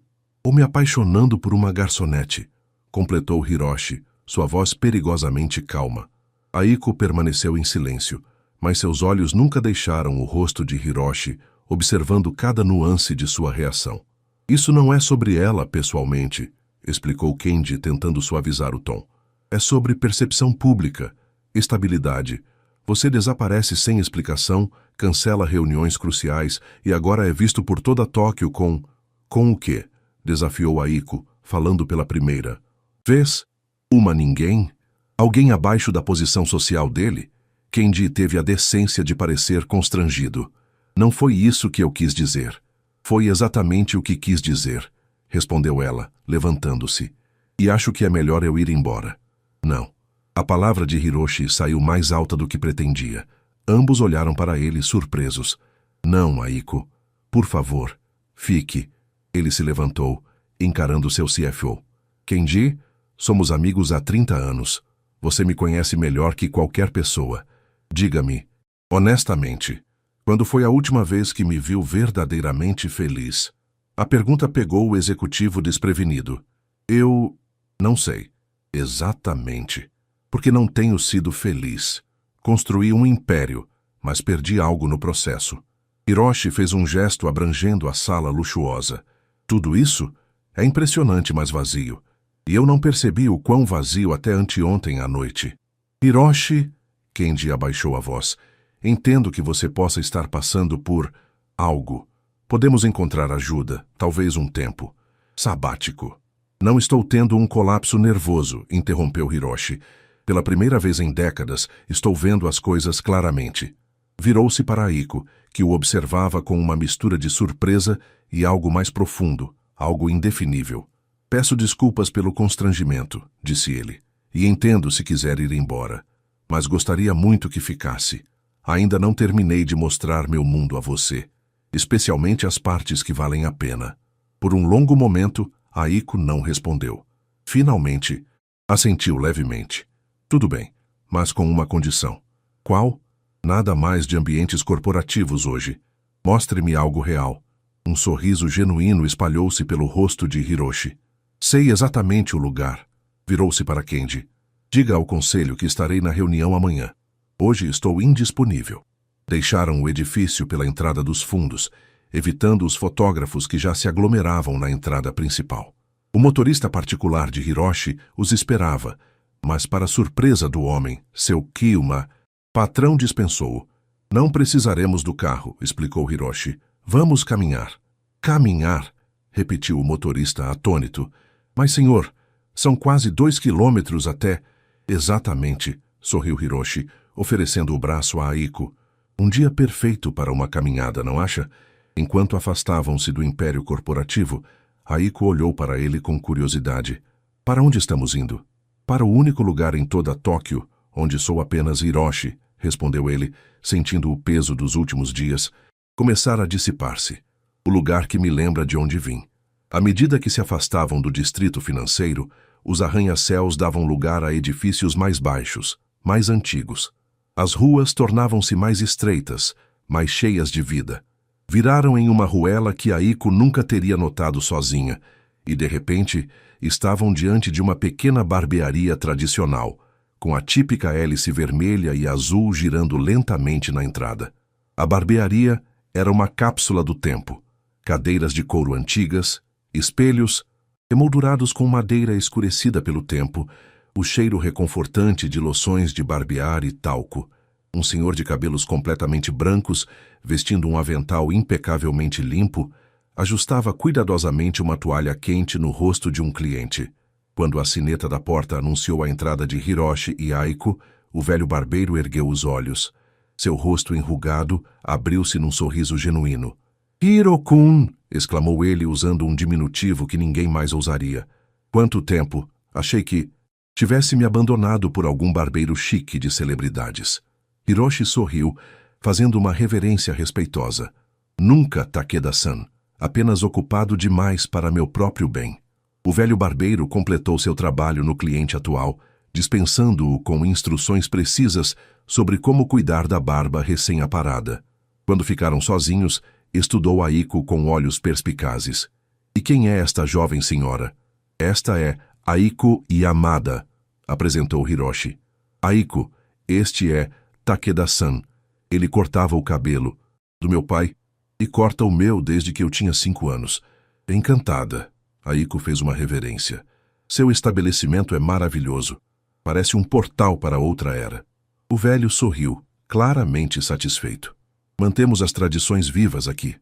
[SPEAKER 1] me apaixonando por uma garçonete, completou Hiroshi, sua voz perigosamente calma. Aiko permaneceu em silêncio, mas seus olhos nunca deixaram o rosto de Hiroshi, observando cada nuance de sua reação. Isso não é sobre ela, pessoalmente, explicou Kenji, tentando suavizar o tom. É sobre percepção pública, estabilidade. Você desaparece sem explicação, cancela reuniões cruciais e agora é visto por toda Tóquio com o quê? Desafiou Aiko, falando pela primeira vez. Uma ninguém? Alguém abaixo da posição social dele? Kenji teve a decência de parecer constrangido. Não foi isso que eu quis dizer. Foi exatamente o que quis dizer, respondeu ela, levantando-se. E acho que é melhor eu ir embora. Não. A palavra de Hiroshi saiu mais alta do que pretendia. Ambos olharam para ele, surpresos. Não, Aiko. Por favor, fique. Ele se levantou, encarando seu CFO. Kenji, somos amigos há 30 anos. Você me conhece melhor que qualquer pessoa. Diga-me, honestamente, quando foi a última vez que me viu verdadeiramente feliz? A pergunta pegou o executivo desprevenido. Eu não sei. Exatamente. Porque não tenho sido feliz. Construí um império, mas perdi algo no processo. Hiroshi fez um gesto abrangendo a sala luxuosa. Tudo isso é impressionante, mas vazio. E eu não percebi o quão vazio até anteontem à noite. Hiroshi, Kenji abaixou a voz, entendo que você possa estar passando por algo. Podemos encontrar ajuda, talvez um tempo sabático. Não estou tendo um colapso nervoso, interrompeu Hiroshi. Pela primeira vez em décadas, estou vendo as coisas claramente. Virou-se para Aiko, que o observava com uma mistura de surpresa e algo mais profundo, algo indefinível. Peço desculpas pelo constrangimento, disse ele, e entendo se quiser ir embora. Mas gostaria muito que ficasse. Ainda não terminei de mostrar meu mundo a você, especialmente as partes que valem a pena. Por um longo momento, Aiko não respondeu. Finalmente, assentiu levemente. Tudo bem, mas com uma condição. Qual? Nada mais de ambientes corporativos hoje. Mostre-me algo real. Um sorriso genuíno espalhou-se pelo rosto de Hiroshi. Sei exatamente o lugar. Virou-se para Kenji. Diga ao conselho que estarei na reunião amanhã. Hoje estou indisponível. Deixaram o edifício pela entrada dos fundos, evitando os fotógrafos que já se aglomeravam na entrada principal. O motorista particular de Hiroshi os esperava, mas para surpresa do homem, seu Kyuma, patrão dispensou-o. Não precisaremos do carro, explicou Hiroshi. Vamos caminhar. Caminhar? Repetiu o motorista atônito. Mas, senhor, são quase 2 quilômetros até... Exatamente, sorriu Hiroshi, oferecendo o braço a Aiko. Um dia perfeito para uma caminhada, não acha? Enquanto afastavam-se do império corporativo, Aiko olhou para ele com curiosidade. Para onde estamos indo? Para o único lugar em toda Tóquio, onde sou apenas Hiroshi, respondeu ele, sentindo o peso dos últimos dias começar a dissipar-se. O lugar que me lembra de onde vim. À medida que se afastavam do distrito financeiro, os arranha-céus davam lugar a edifícios mais baixos, mais antigos. As ruas tornavam-se mais estreitas, mais cheias de vida. Viraram em uma ruela que Aiko nunca teria notado sozinha, e, de repente, estavam diante de uma pequena barbearia tradicional, com a típica hélice vermelha e azul girando lentamente na entrada. A barbearia era uma cápsula do tempo. Cadeiras de couro antigas, espelhos, emoldurados com madeira escurecida pelo tempo, o cheiro reconfortante de loções de barbear e talco. Um senhor de cabelos completamente brancos, vestindo um avental impecavelmente limpo, ajustava cuidadosamente uma toalha quente no rosto de um cliente. Quando a sineta da porta anunciou a entrada de Hiroshi e Aiko, o velho barbeiro ergueu os olhos. Seu rosto enrugado abriu-se num sorriso genuíno. "Hiro-kun!" exclamou ele usando um diminutivo que ninguém mais ousaria. "Quanto tempo! Achei que tivesse me abandonado por algum barbeiro chique de celebridades." Hiroshi sorriu, fazendo uma reverência respeitosa. Nunca, Takeda-san, apenas ocupado demais para meu próprio bem. O velho barbeiro completou seu trabalho no cliente atual, dispensando-o com instruções precisas sobre como cuidar da barba recém-aparada. Quando ficaram sozinhos, estudou Aiko com olhos perspicazes. E quem é esta jovem senhora? Esta é Aiko Yamada, apresentou Hiroshi. Aiko, este é Takeda-san. Ele cortava o cabelo do meu pai e corta o meu desde que eu tinha 5 anos. Encantada, Aiko fez uma reverência. Seu estabelecimento é maravilhoso. Parece um portal para outra era. O velho sorriu, claramente satisfeito. Mantemos as tradições vivas aqui.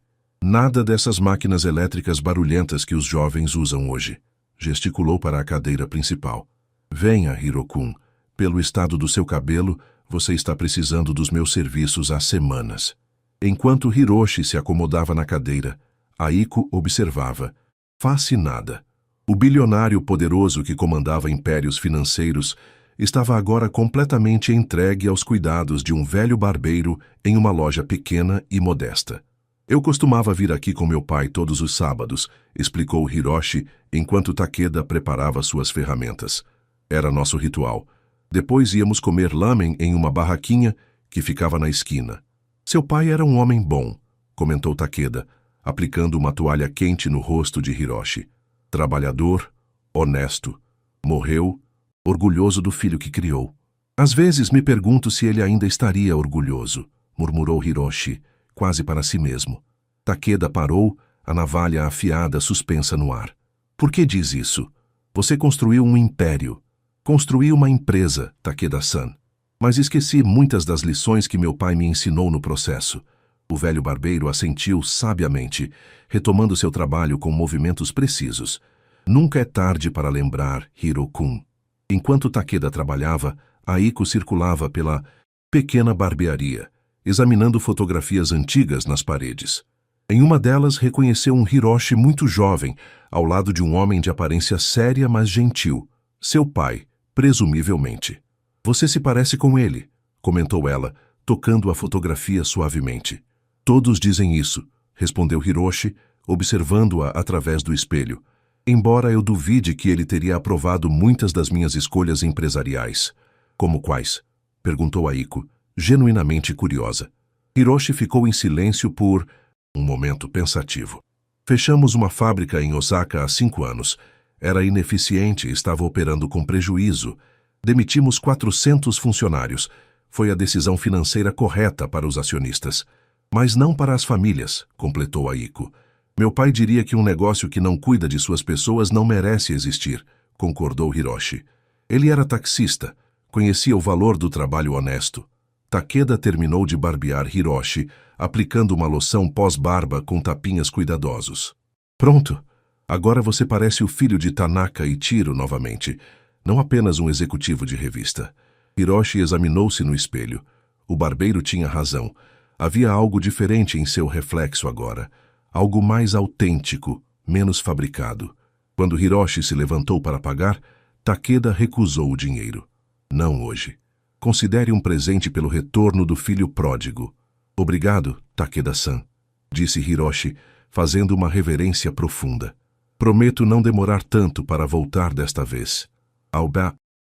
[SPEAKER 1] Nada dessas máquinas elétricas barulhentas que os jovens usam hoje. Gesticulou para a cadeira principal. Venha, Hirokun. Pelo estado do seu cabelo, você está precisando dos meus serviços há semanas. Enquanto Hiroshi se acomodava na cadeira, Aiko observava, fascinada. O bilionário poderoso que comandava impérios financeiros estava agora completamente entregue aos cuidados de um velho barbeiro em uma loja pequena e modesta. Eu costumava vir aqui com meu pai todos os sábados, explicou Hiroshi enquanto Takeda preparava suas ferramentas. Era nosso ritual. Depois íamos comer lamen em uma barraquinha que ficava na esquina. Seu pai era um homem bom, comentou Takeda, aplicando uma toalha quente no rosto de Hiroshi. Trabalhador, honesto. Morreu, orgulhoso do filho que criou. Às vezes me pergunto se ele ainda estaria orgulhoso, murmurou Hiroshi, quase para si mesmo. Takeda parou, a navalha afiada suspensa no ar. Por que diz isso? Você construiu um império. Construí uma empresa, Takeda-san. Mas esqueci muitas das lições que meu pai me ensinou no processo. O velho barbeiro assentiu sabiamente, retomando seu trabalho com movimentos precisos. Nunca é tarde para lembrar, Hirokun. Enquanto Takeda trabalhava, Aiko circulava pela pequena barbearia, examinando fotografias antigas nas paredes. Em uma delas, reconheceu um Hiroshi muito jovem, ao lado de um homem de aparência séria, mas gentil. Seu pai, presumivelmente. Você se parece com ele, comentou ela, tocando a fotografia suavemente. Todos dizem isso, respondeu Hiroshi, observando-a através do espelho. Embora eu duvide que ele teria aprovado muitas das minhas escolhas empresariais. Como quais? Perguntou Aiko, genuinamente curiosa. Hiroshi ficou em silêncio por um momento pensativo. Fechamos uma fábrica em Osaka há 5 anos. Era ineficiente e estava operando com prejuízo. Demitimos 400 funcionários. Foi a decisão financeira correta para os acionistas. Mas não para as famílias, completou Aiko. Meu pai diria que um negócio que não cuida de suas pessoas não merece existir, concordou Hiroshi. Ele era taxista, conhecia o valor do trabalho honesto. Takeda terminou de barbear Hiroshi, aplicando uma loção pós-barba com tapinhas cuidadosos. Pronto! Agora você parece o filho de Tanaka Ichiro novamente, não apenas um executivo de revista. Hiroshi examinou-se no espelho. O barbeiro tinha razão. Havia algo diferente em seu reflexo agora. Algo mais autêntico, menos fabricado. Quando Hiroshi se levantou para pagar, Takeda recusou o dinheiro. Não hoje. Considere um presente pelo retorno do filho pródigo. Obrigado, Takeda-san, disse Hiroshi, fazendo uma reverência profunda. Prometo não demorar tanto para voltar desta vez. Ao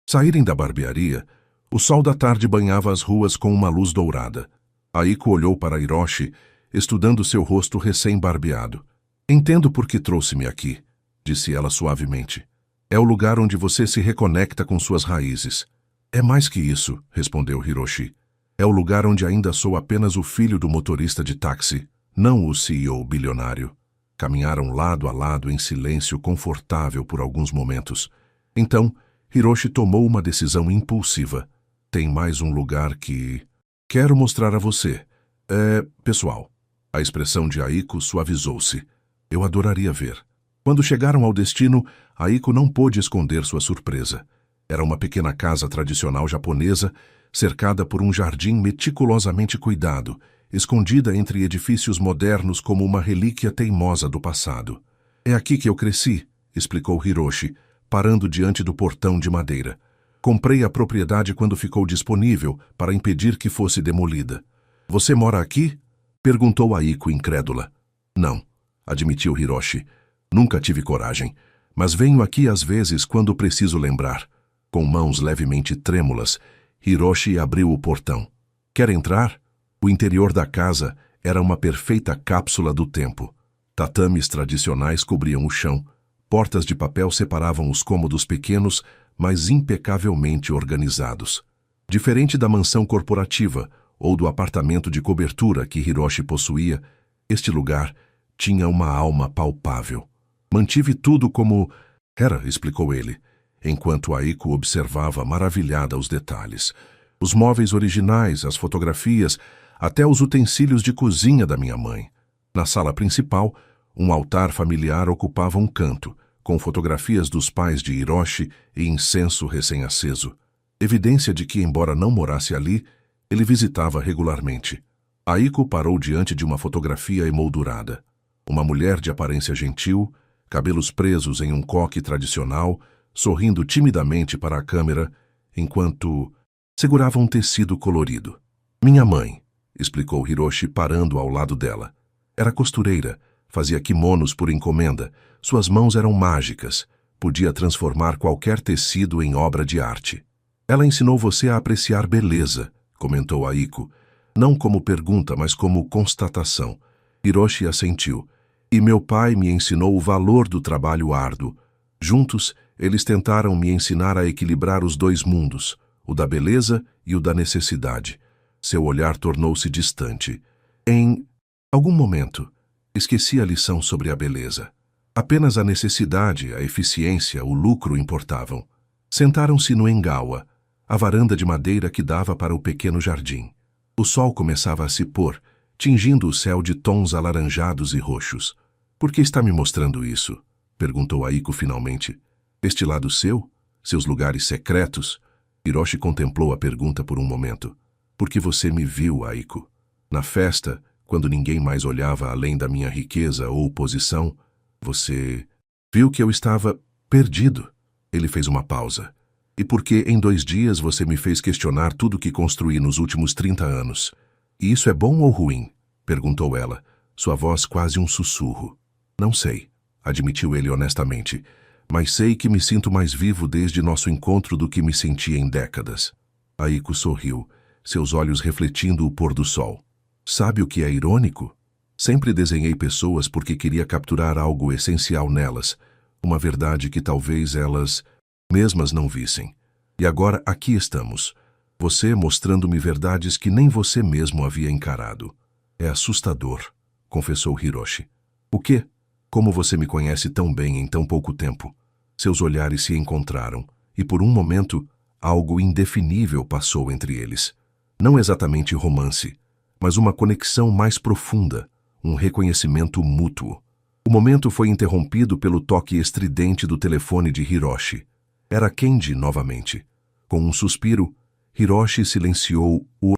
[SPEAKER 1] saírem da barbearia, o sol da tarde banhava as ruas com uma luz dourada. Aiko olhou para Hiroshi, estudando seu rosto recém-barbeado. Entendo por que trouxe-me aqui, disse ela suavemente. É o lugar onde você se reconecta com suas raízes. É mais que isso, respondeu Hiroshi. É o lugar onde ainda sou apenas o filho do motorista de táxi, não o CEO bilionário. Caminharam lado a lado em silêncio confortável por alguns momentos. Então, Hiroshi tomou uma decisão impulsiva. Tem mais um lugar que quero mostrar a você. É pessoal. A expressão de Aiko suavizou-se. Eu adoraria ver. Quando chegaram ao destino, Aiko não pôde esconder sua surpresa. Era uma pequena casa tradicional japonesa, cercada por um jardim meticulosamente cuidado, escondida entre edifícios modernos como uma relíquia teimosa do passado. É aqui que eu cresci, explicou Hiroshi, parando diante do portão de madeira. Comprei a propriedade quando ficou disponível para impedir que fosse demolida. Você mora aqui? Perguntou Aiko incrédula. Não, admitiu Hiroshi. Nunca tive coragem, mas venho aqui às vezes quando preciso lembrar. Com mãos levemente trêmulas, Hiroshi abriu o portão. Quer entrar? O interior da casa era uma perfeita cápsula do tempo. Tatames tradicionais cobriam o chão. Portas de papel separavam os cômodos pequenos, mas impecavelmente organizados. Diferente da mansão corporativa ou do apartamento de cobertura que Hiroshi possuía, este lugar tinha uma alma palpável. Mantive tudo como era, explicou ele, enquanto Aiko observava maravilhada os detalhes. Os móveis originais, as fotografias, até os utensílios de cozinha da minha mãe. Na sala principal, um altar familiar ocupava um canto, com fotografias dos pais de Hiroshi e incenso recém-aceso. Evidência de que, embora não morasse ali, ele visitava regularmente. Aiko parou diante de uma fotografia emoldurada. Uma mulher de aparência gentil, cabelos presos em um coque tradicional, sorrindo timidamente para a câmera, enquanto segurava um tecido colorido. Minha mãe, explicou Hiroshi parando ao lado dela. Era costureira, fazia kimonos por encomenda, suas mãos eram mágicas, podia transformar qualquer tecido em obra de arte. Ela ensinou você a apreciar beleza, comentou Aiko, não como pergunta, mas como constatação. Hiroshi assentiu. E meu pai me ensinou o valor do trabalho árduo. Juntos, eles tentaram me ensinar a equilibrar os dois mundos, o da beleza e o da necessidade. Seu olhar tornou-se distante. Em algum momento, esqueci a lição sobre a beleza. Apenas a necessidade, a eficiência, o lucro importavam. Sentaram-se no engawa, a varanda de madeira que dava para o pequeno jardim. O sol começava a se pôr, tingindo o céu de tons alaranjados e roxos. Por que está me mostrando isso? Perguntou Aiko finalmente. Este lado seu? Seus lugares secretos? Hiroshi contemplou a pergunta por um momento. Porque você me viu, Aiko. Na festa, quando ninguém mais olhava além da minha riqueza ou posição, você viu que eu estava perdido. Ele fez uma pausa. E porque em 2 dias você me fez questionar tudo que construí nos últimos 30 anos. E isso é bom ou ruim? Perguntou ela, sua voz quase um sussurro. Não sei, admitiu ele honestamente, mas sei que me sinto mais vivo desde nosso encontro do que me senti em décadas. Aiko sorriu, seus olhos refletindo o pôr do sol. Sabe o que é irônico? Sempre desenhei pessoas porque queria capturar algo essencial nelas, uma verdade que talvez elas mesmas não vissem. E agora aqui estamos, você mostrando-me verdades que nem você mesmo havia encarado. É assustador, confessou Hiroshi. O quê? Como você me conhece tão bem em tão pouco tempo? Seus olhares se encontraram, e por um momento, algo indefinível passou entre eles. Não exatamente romance, mas uma conexão mais profunda, um reconhecimento mútuo. O momento foi interrompido pelo toque estridente do telefone de Hiroshi. Era Kenji novamente. Com um suspiro, Hiroshi silenciou o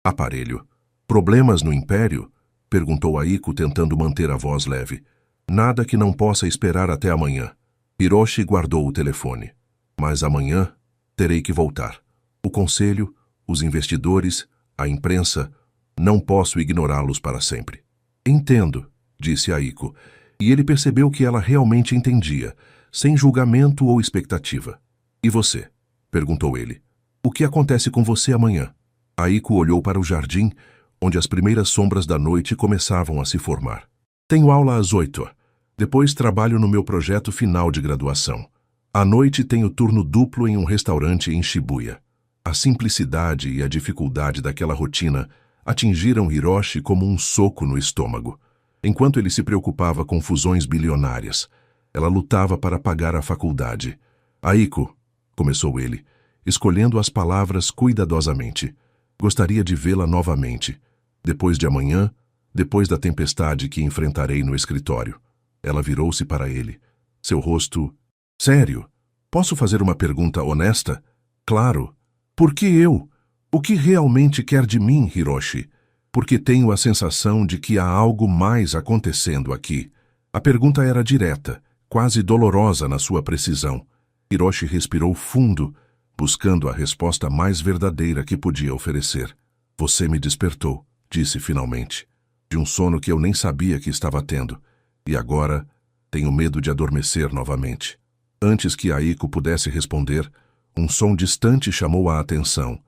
[SPEAKER 1] aparelho. Problemas no Império? Perguntou Aiko, tentando manter a voz leve. Nada que não possa esperar até amanhã. Hiroshi guardou o telefone. Mas amanhã terei que voltar. O conselho, os investidores, a imprensa, não posso ignorá-los para sempre. Entendo, disse Aiko, e ele percebeu que ela realmente entendia, sem julgamento ou expectativa. E você? Perguntou ele. O que acontece com você amanhã? Aiko olhou para o jardim, onde as primeiras sombras da noite começavam a se formar. Tenho aula às 8. Depois trabalho no meu projeto final de graduação. À noite tenho turno duplo em um restaurante em Shibuya. A simplicidade e a dificuldade daquela rotina atingiram Hiroshi como um soco no estômago. Enquanto ele se preocupava com fusões bilionárias, ela lutava para pagar a faculdade. Aiko, começou ele, escolhendo as palavras cuidadosamente. Gostaria de vê-la novamente. Depois de amanhã, depois da tempestade que enfrentarei no escritório. Ela virou-se para ele. Seu rosto... Sério? Posso fazer uma pergunta honesta? Claro. Por que eu? O que realmente quer de mim, Hiroshi? Porque tenho a sensação de que há algo mais acontecendo aqui. A pergunta era direta, quase dolorosa na sua precisão. Hiroshi respirou fundo, buscando a resposta mais verdadeira que podia oferecer. Você me despertou, disse finalmente, de um sono que eu nem sabia que estava tendo, e agora tenho medo de adormecer novamente. Antes que Aiko pudesse responder, um som distante chamou a atenção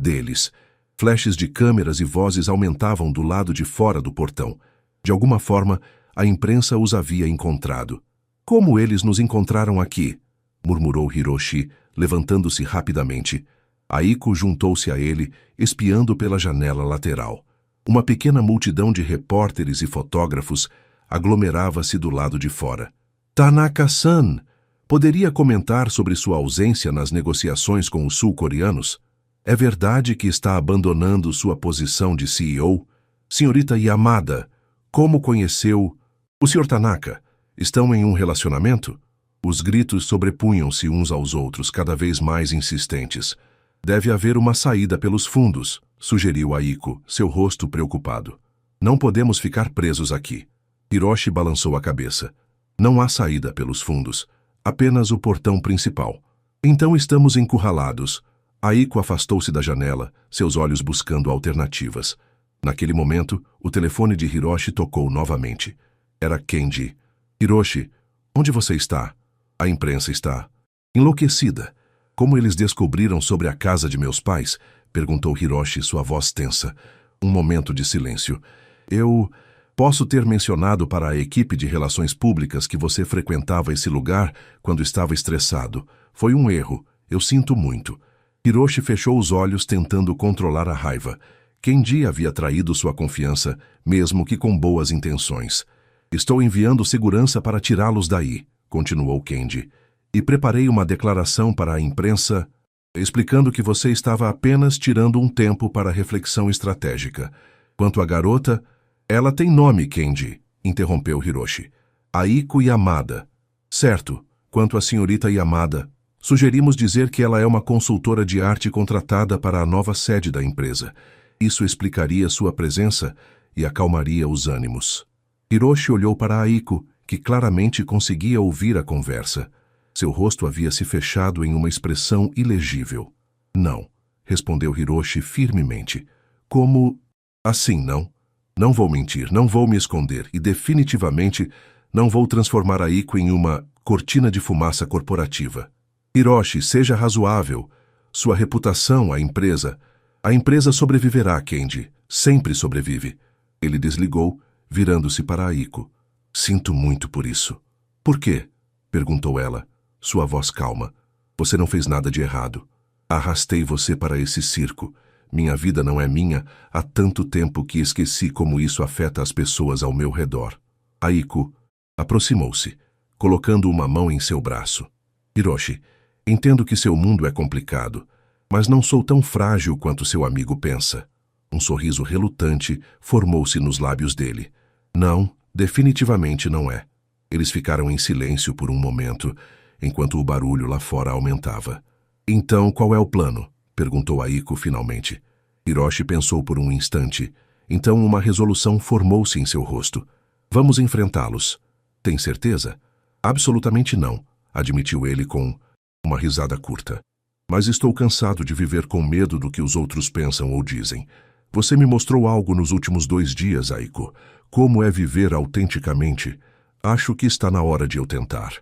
[SPEAKER 1] deles. Flashes de câmeras e vozes aumentavam do lado de fora do portão. De alguma forma, a imprensa os havia encontrado. Como eles nos encontraram aqui? Murmurou Hiroshi, levantando-se rapidamente. Aiko juntou-se a ele, espiando pela janela lateral. Uma pequena multidão de repórteres e fotógrafos aglomerava-se do lado de fora. Tanaka-san, poderia comentar sobre sua ausência nas negociações com os sul-coreanos? É verdade que está abandonando sua posição de CEO? Senhorita Yamada, como conheceu... O Sr. Tanaka, estão em um relacionamento? Os gritos sobrepunham-se uns aos outros, cada vez mais insistentes. Deve haver uma saída pelos fundos, sugeriu Aiko, seu rosto preocupado. Não podemos ficar presos aqui. Hiroshi balançou a cabeça. Não há saída pelos fundos, apenas o portão principal. Então estamos encurralados. Aiko afastou-se da janela, seus olhos buscando alternativas. Naquele momento, o telefone de Hiroshi tocou novamente. Era Kenji. Hiroshi, onde você está? A imprensa está enlouquecida. Como eles descobriram sobre a casa de meus pais? Perguntou Hiroshi, sua voz tensa. Um momento de silêncio. Eu posso ter mencionado para a equipe de relações públicas que você frequentava esse lugar quando estava estressado. Foi um erro. Eu sinto muito. Hiroshi fechou os olhos tentando controlar a raiva. Kenji havia traído sua confiança, mesmo que com boas intenções. Estou enviando segurança para tirá-los daí, continuou Kenji. E preparei uma declaração para a imprensa explicando que você estava apenas tirando um tempo para reflexão estratégica. Quanto à garota, ela tem nome, Kenji, interrompeu Hiroshi. Aiko Yamada. Certo, quanto à senhorita Yamada, sugerimos dizer que ela é uma consultora de arte contratada para a nova sede da empresa. Isso explicaria sua presença e acalmaria os ânimos. Hiroshi olhou para Aiko, que claramente conseguia ouvir a conversa. Seu rosto havia se fechado em uma expressão ilegível. Não, respondeu Hiroshi firmemente. Como... Assim, não? Não vou mentir, não vou me esconder e definitivamente não vou transformar Aiko em uma cortina de fumaça corporativa. Hiroshi, seja razoável. Sua reputação, a empresa sobreviverá, Kenji. Sempre sobrevive. Ele desligou, virando-se para Aiko. Sinto muito por isso. Por quê? Perguntou ela, sua voz calma. Você não fez nada de errado. Arrastei você para esse circo. Minha vida não é minha há tanto tempo que esqueci como isso afeta as pessoas ao meu redor. Aiko aproximou-se, colocando uma mão em seu braço. Hiroshi, entendo que seu mundo é complicado, mas não sou tão frágil quanto seu amigo pensa. Um sorriso relutante formou-se nos lábios dele. Não, definitivamente não é. Eles ficaram em silêncio por um momento, enquanto o barulho lá fora aumentava. Então, qual é o plano? Perguntou Aiko finalmente. Hiroshi pensou por um instante. Então uma resolução formou-se em seu rosto. Vamos enfrentá-los. Tem certeza? Absolutamente não, admitiu ele com uma risada curta. Mas estou cansado de viver com medo do que os outros pensam ou dizem. Você me mostrou algo nos últimos 2 dias, Aiko. Como é viver autenticamente? Acho que está na hora de eu tentar.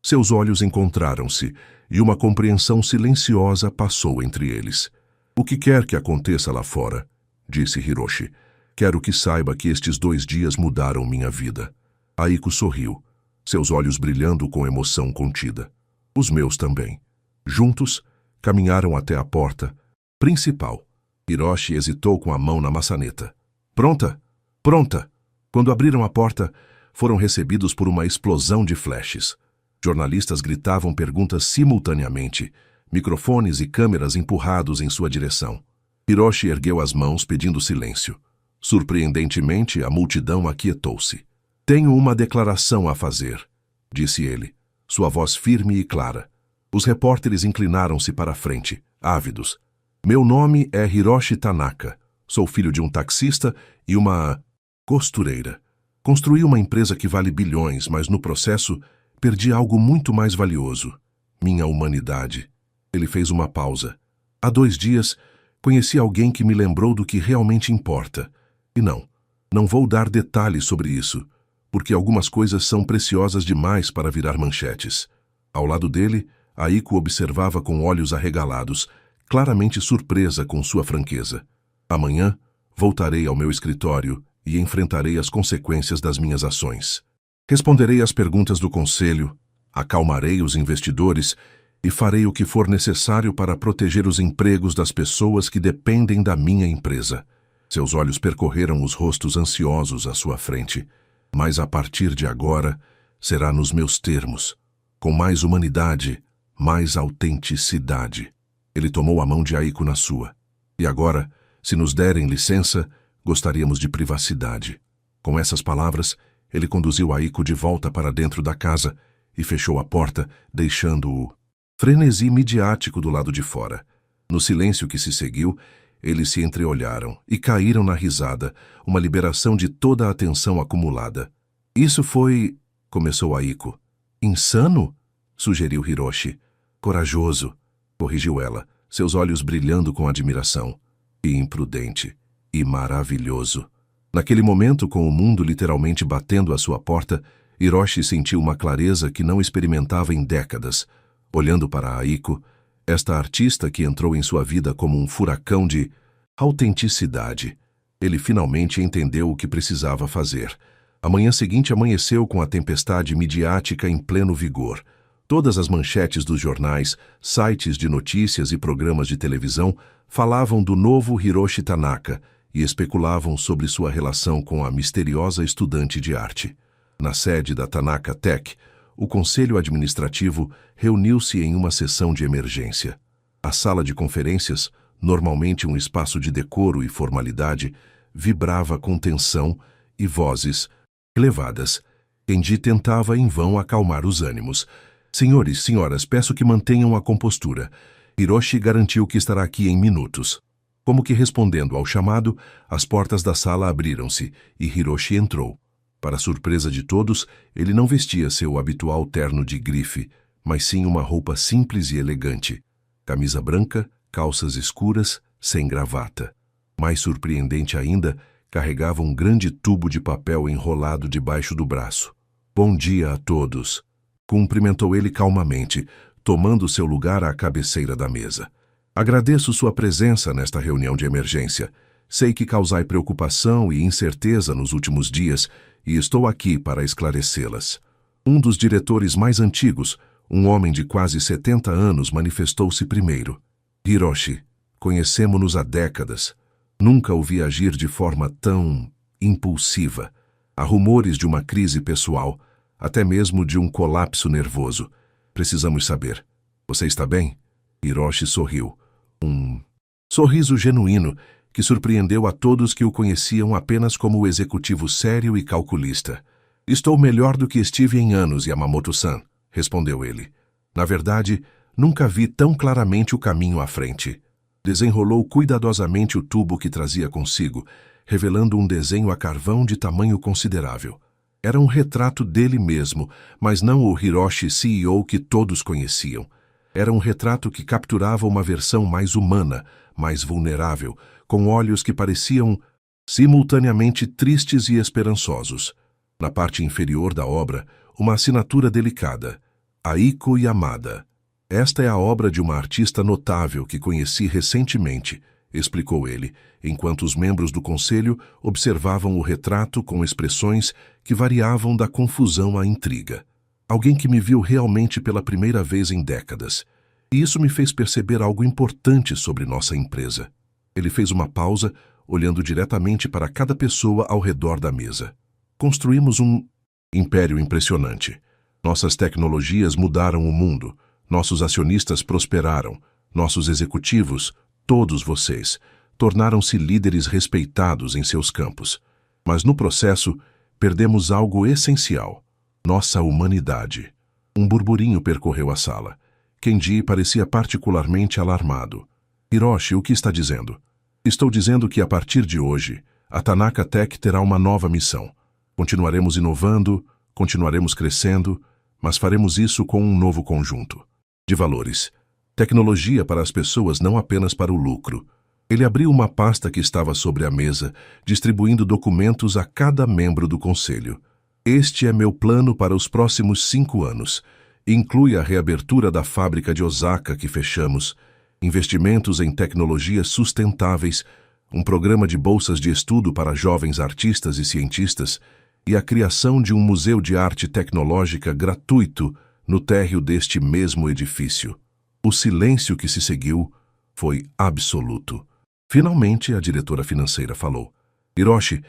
[SPEAKER 1] Seus olhos encontraram-se e uma compreensão silenciosa passou entre eles. O que quer que aconteça lá fora, disse Hiroshi. Quero que saiba que estes 2 dias mudaram minha vida. Aiko sorriu, seus olhos brilhando com emoção contida. Os meus também. Juntos, caminharam até a porta principal. Hiroshi hesitou com a mão na maçaneta. Pronta? Pronta! Quando abriram a porta, foram recebidos por uma explosão de flashes. Jornalistas gritavam perguntas simultaneamente, microfones e câmeras empurrados em sua direção. Hiroshi ergueu as mãos pedindo silêncio. Surpreendentemente, a multidão aquietou-se. Tenho uma declaração a fazer, disse ele, sua voz firme e clara. Os repórteres inclinaram-se para a frente, ávidos. Meu nome é Hiroshi Tanaka. Sou filho de um taxista e uma costureira. Construí uma empresa que vale bilhões, mas no processo perdi algo muito mais valioso. Minha humanidade. Ele fez uma pausa. Há 2 dias, conheci alguém que me lembrou do que realmente importa. E não vou dar detalhes sobre isso, porque algumas coisas são preciosas demais para virar manchetes. Ao lado dele, Aiko observava com olhos arregalados, claramente surpresa com sua franqueza. Amanhã, voltarei ao meu escritório e enfrentarei as consequências das minhas ações. Responderei às perguntas do conselho, acalmarei os investidores e farei o que for necessário para proteger os empregos das pessoas que dependem da minha empresa. Seus olhos percorreram os rostos ansiosos à sua frente. Mas a partir de agora, será nos meus termos, com mais humanidade, mais autenticidade. Ele tomou a mão de Aiko na sua. E agora, se nos derem licença, gostaríamos de privacidade. Com essas palavras, ele conduziu Aiko de volta para dentro da casa e fechou a porta, deixando-o frenesi midiático do lado de fora. No silêncio que se seguiu, eles se entreolharam e caíram na risada, uma liberação de toda a atenção acumulada. Isso foi... começou Aiko. Insano? Sugeriu Hiroshi. Corajoso, corrigiu ela, seus olhos brilhando com admiração. E imprudente. E maravilhoso. Naquele momento, com o mundo literalmente batendo à sua porta, Hiroshi sentiu uma clareza que não experimentava em décadas. Olhando para Aiko, esta artista que entrou em sua vida como um furacão de autenticidade, ele finalmente entendeu o que precisava fazer. A manhã seguinte amanheceu com a tempestade midiática em pleno vigor. Todas as manchetes dos jornais, sites de notícias e programas de televisão falavam do novo Hiroshi Tanaka e especulavam sobre sua relação com a misteriosa estudante de arte. Na sede da Tanaka Tech, o conselho administrativo reuniu-se em uma sessão de emergência. A sala de conferências, normalmente um espaço de decoro e formalidade, vibrava com tensão e vozes elevadas. Kenji tentava em vão acalmar os ânimos. Senhores, senhoras, peço que mantenham a compostura. Hiroshi garantiu que estará aqui em minutos. Como que respondendo ao chamado, as portas da sala abriram-se e Hiroshi entrou. Para surpresa de todos, ele não vestia seu habitual terno de grife, mas sim uma roupa simples e elegante. Camisa branca, calças escuras, sem gravata. Mais surpreendente ainda, carregava um grande tubo de papel enrolado debaixo do braço. Bom dia a todos. Cumprimentou ele calmamente, tomando seu lugar à cabeceira da mesa. Agradeço sua presença nesta reunião de emergência. Sei que causai preocupação e incerteza nos últimos dias e estou aqui para esclarecê-las. Um dos diretores mais antigos, um homem de quase 70 anos, manifestou-se primeiro. Hiroshi, conhecemo-nos há décadas. Nunca o vi agir de forma tão impulsiva. Há rumores de uma crise pessoal, até mesmo de um colapso nervoso. Precisamos saber. Você está bem? Hiroshi sorriu. Um sorriso genuíno que surpreendeu a todos que o conheciam apenas como o executivo sério e calculista. Estou melhor do que estive em anos, Yamamoto-san, respondeu ele. Na verdade, nunca vi tão claramente o caminho à frente. Desenrolou cuidadosamente o tubo que trazia consigo, revelando um desenho a carvão de tamanho considerável. Era um retrato dele mesmo, mas não o Hiroshi CEO que todos conheciam. Era um retrato que capturava uma versão mais humana, mais vulnerável, com olhos que pareciam simultaneamente tristes e esperançosos. Na parte inferior da obra, uma assinatura delicada. Aiko Yamada. Esta é a obra de uma artista notável que conheci recentemente, explicou ele, enquanto os membros do conselho observavam o retrato com expressões que variavam da confusão à intriga. Alguém que me viu realmente pela primeira vez em décadas. E isso me fez perceber algo importante sobre nossa empresa. Ele fez uma pausa, olhando diretamente para cada pessoa ao redor da mesa. Construímos um império impressionante. Nossas tecnologias mudaram o mundo. Nossos acionistas prosperaram. Nossos executivos, todos vocês, tornaram-se líderes respeitados em seus campos. Mas no processo, perdemos algo essencial. Nossa humanidade. Um burburinho percorreu a sala. Kenji parecia particularmente alarmado. Hiroshi, o que está dizendo? Estou dizendo que a partir de hoje, a Tanaka Tech terá uma nova missão. Continuaremos inovando, continuaremos crescendo, mas faremos isso com um novo conjunto de valores. Tecnologia para as pessoas, não apenas para o lucro. Ele abriu uma pasta que estava sobre a mesa, distribuindo documentos a cada membro do conselho. Este é meu plano para os próximos 5 anos. Inclui a reabertura da fábrica de Osaka que fechamos, investimentos em tecnologias sustentáveis, um programa de bolsas de estudo para jovens artistas e cientistas e a criação de um museu de arte tecnológica gratuito no térreo deste mesmo edifício. O silêncio que se seguiu foi absoluto. Finalmente, a diretora financeira falou: Hiroshi,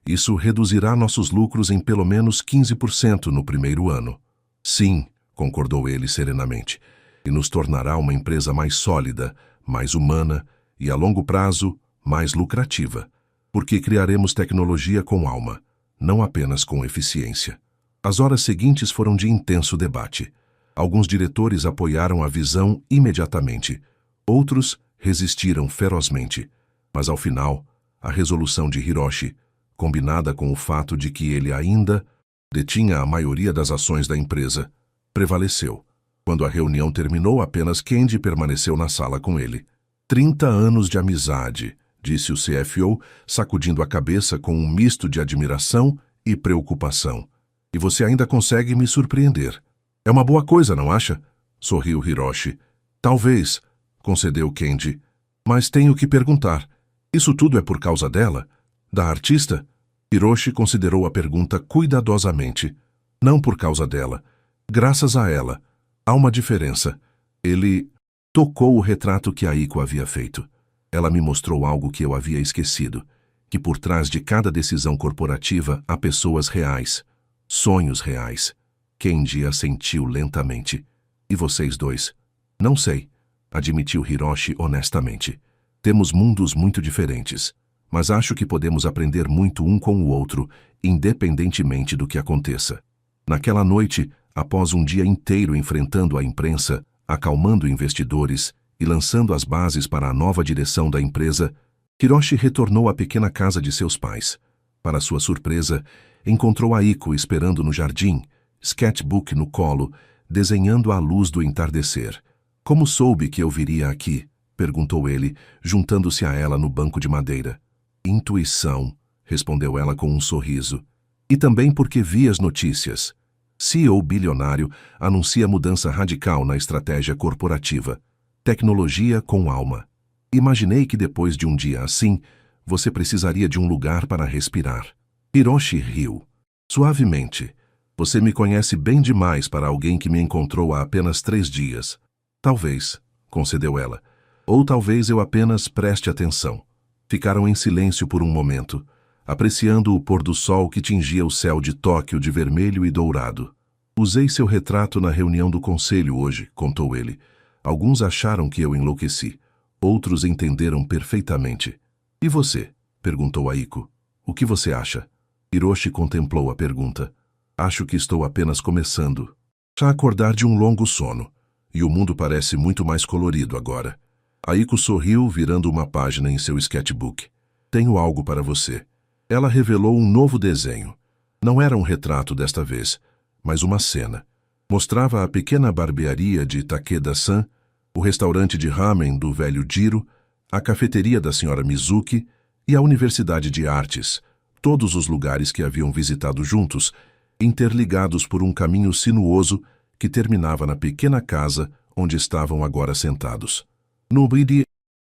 [SPEAKER 1] isso reduzirá nossos lucros em pelo menos 15% no primeiro ano. Sim, concordou ele serenamente, e nos tornará uma empresa mais sólida, mais humana e, a longo prazo, mais lucrativa, porque criaremos tecnologia com alma, não apenas com eficiência. As horas seguintes foram de intenso debate. Alguns diretores apoiaram a visão imediatamente, outros resistiram ferozmente. Mas, ao final, a resolução de Hiroshi, combinada com o fato de que ele ainda detinha a maioria das ações da empresa, prevaleceu. Quando a reunião terminou, apenas Kendi permaneceu na sala com ele. 30 anos de amizade, disse o CFO, sacudindo a cabeça com um misto de admiração e preocupação. E você ainda consegue me surpreender. É uma boa coisa, não acha? Sorriu Hiroshi. Talvez, concedeu Kendi. Mas tenho que perguntar. Isso tudo é por causa dela? Da artista? Hiroshi considerou a pergunta cuidadosamente. Não por causa dela. Graças a ela. Há uma diferença. Ele tocou o retrato que Aiko havia feito. Ela me mostrou algo que eu havia esquecido. Que por trás de cada decisão corporativa há pessoas reais. Sonhos reais. Kendi assentiu lentamente. E vocês dois? Não sei, admitiu Hiroshi honestamente. Temos mundos muito diferentes, mas acho que podemos aprender muito um com o outro, independentemente do que aconteça. Naquela noite, após um dia inteiro enfrentando a imprensa, acalmando investidores e lançando as bases para a nova direção da empresa, Hiroshi retornou à pequena casa de seus pais. Para sua surpresa, encontrou Aiko esperando no jardim, sketchbook no colo, desenhando à luz do entardecer. Como soube que eu viria aqui? Perguntou ele, juntando-se a ela no banco de madeira. Intuição, respondeu ela com um sorriso. E também porque vi as notícias. CEO bilionário anuncia mudança radical na estratégia corporativa. Tecnologia com alma. Imaginei que depois de um dia assim, você precisaria de um lugar para respirar. Hiroshi riu. Suavemente. Você me conhece bem demais para alguém que me encontrou há apenas 3 dias. Talvez, concedeu ela. Ou talvez eu apenas preste atenção. Ficaram em silêncio por um momento, apreciando o pôr do sol que tingia o céu de Tóquio de vermelho e dourado. Usei seu retrato na reunião do conselho hoje, contou ele. Alguns acharam que eu enlouqueci. Outros entenderam perfeitamente. E você? Perguntou Aiko. O que você acha? Hiroshi contemplou a pergunta. Acho que estou apenas começando a acordar de um longo sono. E o mundo parece muito mais colorido agora. Aiko sorriu, virando uma página em seu sketchbook. Tenho algo para você. Ela revelou um novo desenho. Não era um retrato desta vez, mas uma cena. Mostrava a pequena barbearia de Takeda-san, o restaurante de ramen do velho Jiro, a cafeteria da senhora Mizuki e a Universidade de Artes, todos os lugares que haviam visitado juntos, interligados por um caminho sinuoso que terminava na pequena casa onde estavam agora sentados. No brilho,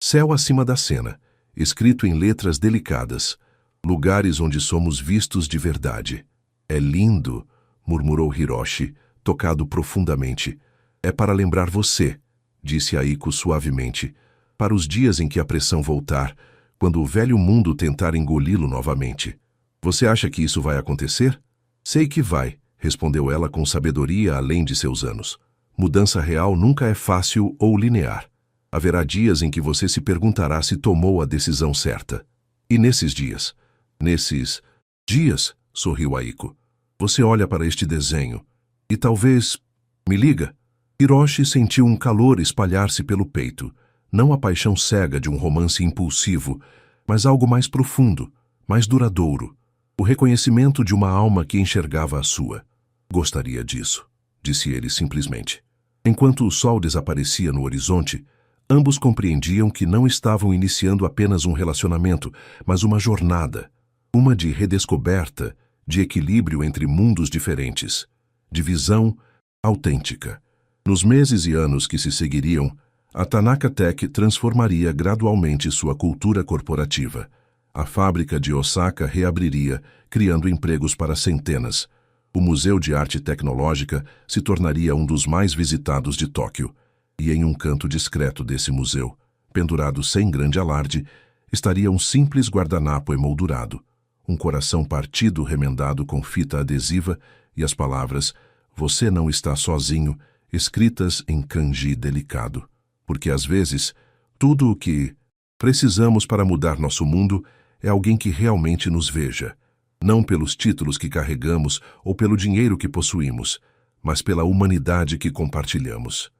[SPEAKER 1] céu acima da cena, escrito em letras delicadas, lugares onde somos vistos de verdade. É lindo, murmurou Hiroshi, tocado profundamente. É para lembrar você, disse Aiko suavemente, para os dias em que a pressão voltar, quando o velho mundo tentar engoli-lo novamente. Você acha que isso vai acontecer? Sei que vai, respondeu ela com sabedoria além de seus anos. Mudança real nunca é fácil ou linear. Haverá dias em que você se perguntará se tomou a decisão certa. E nesses dias, sorriu Aiko, você olha para este desenho e talvez... Me liga? Hiroshi sentiu um calor espalhar-se pelo peito, não a paixão cega de um romance impulsivo, mas algo mais profundo, mais duradouro, o reconhecimento de uma alma que enxergava a sua. Gostaria disso, disse ele simplesmente. Enquanto o sol desaparecia no horizonte, Ambos compreendiam que não estavam iniciando apenas um relacionamento, mas uma jornada, uma de redescoberta, de equilíbrio entre mundos diferentes, de visão autêntica. Nos meses e anos que se seguiriam, a Tanaka Tech transformaria gradualmente sua cultura corporativa. A fábrica de Osaka reabriria, criando empregos para centenas. O Museu de Arte Tecnológica se tornaria um dos mais visitados de Tóquio. E em um canto discreto desse museu, pendurado sem grande alarde, estaria um simples guardanapo emoldurado, um coração partido remendado com fita adesiva e as palavras "Você não está sozinho", escritas em kanji delicado. Porque às vezes, tudo o que precisamos para mudar nosso mundo é alguém que realmente nos veja, não pelos títulos que carregamos ou pelo dinheiro que possuímos, mas pela humanidade que compartilhamos.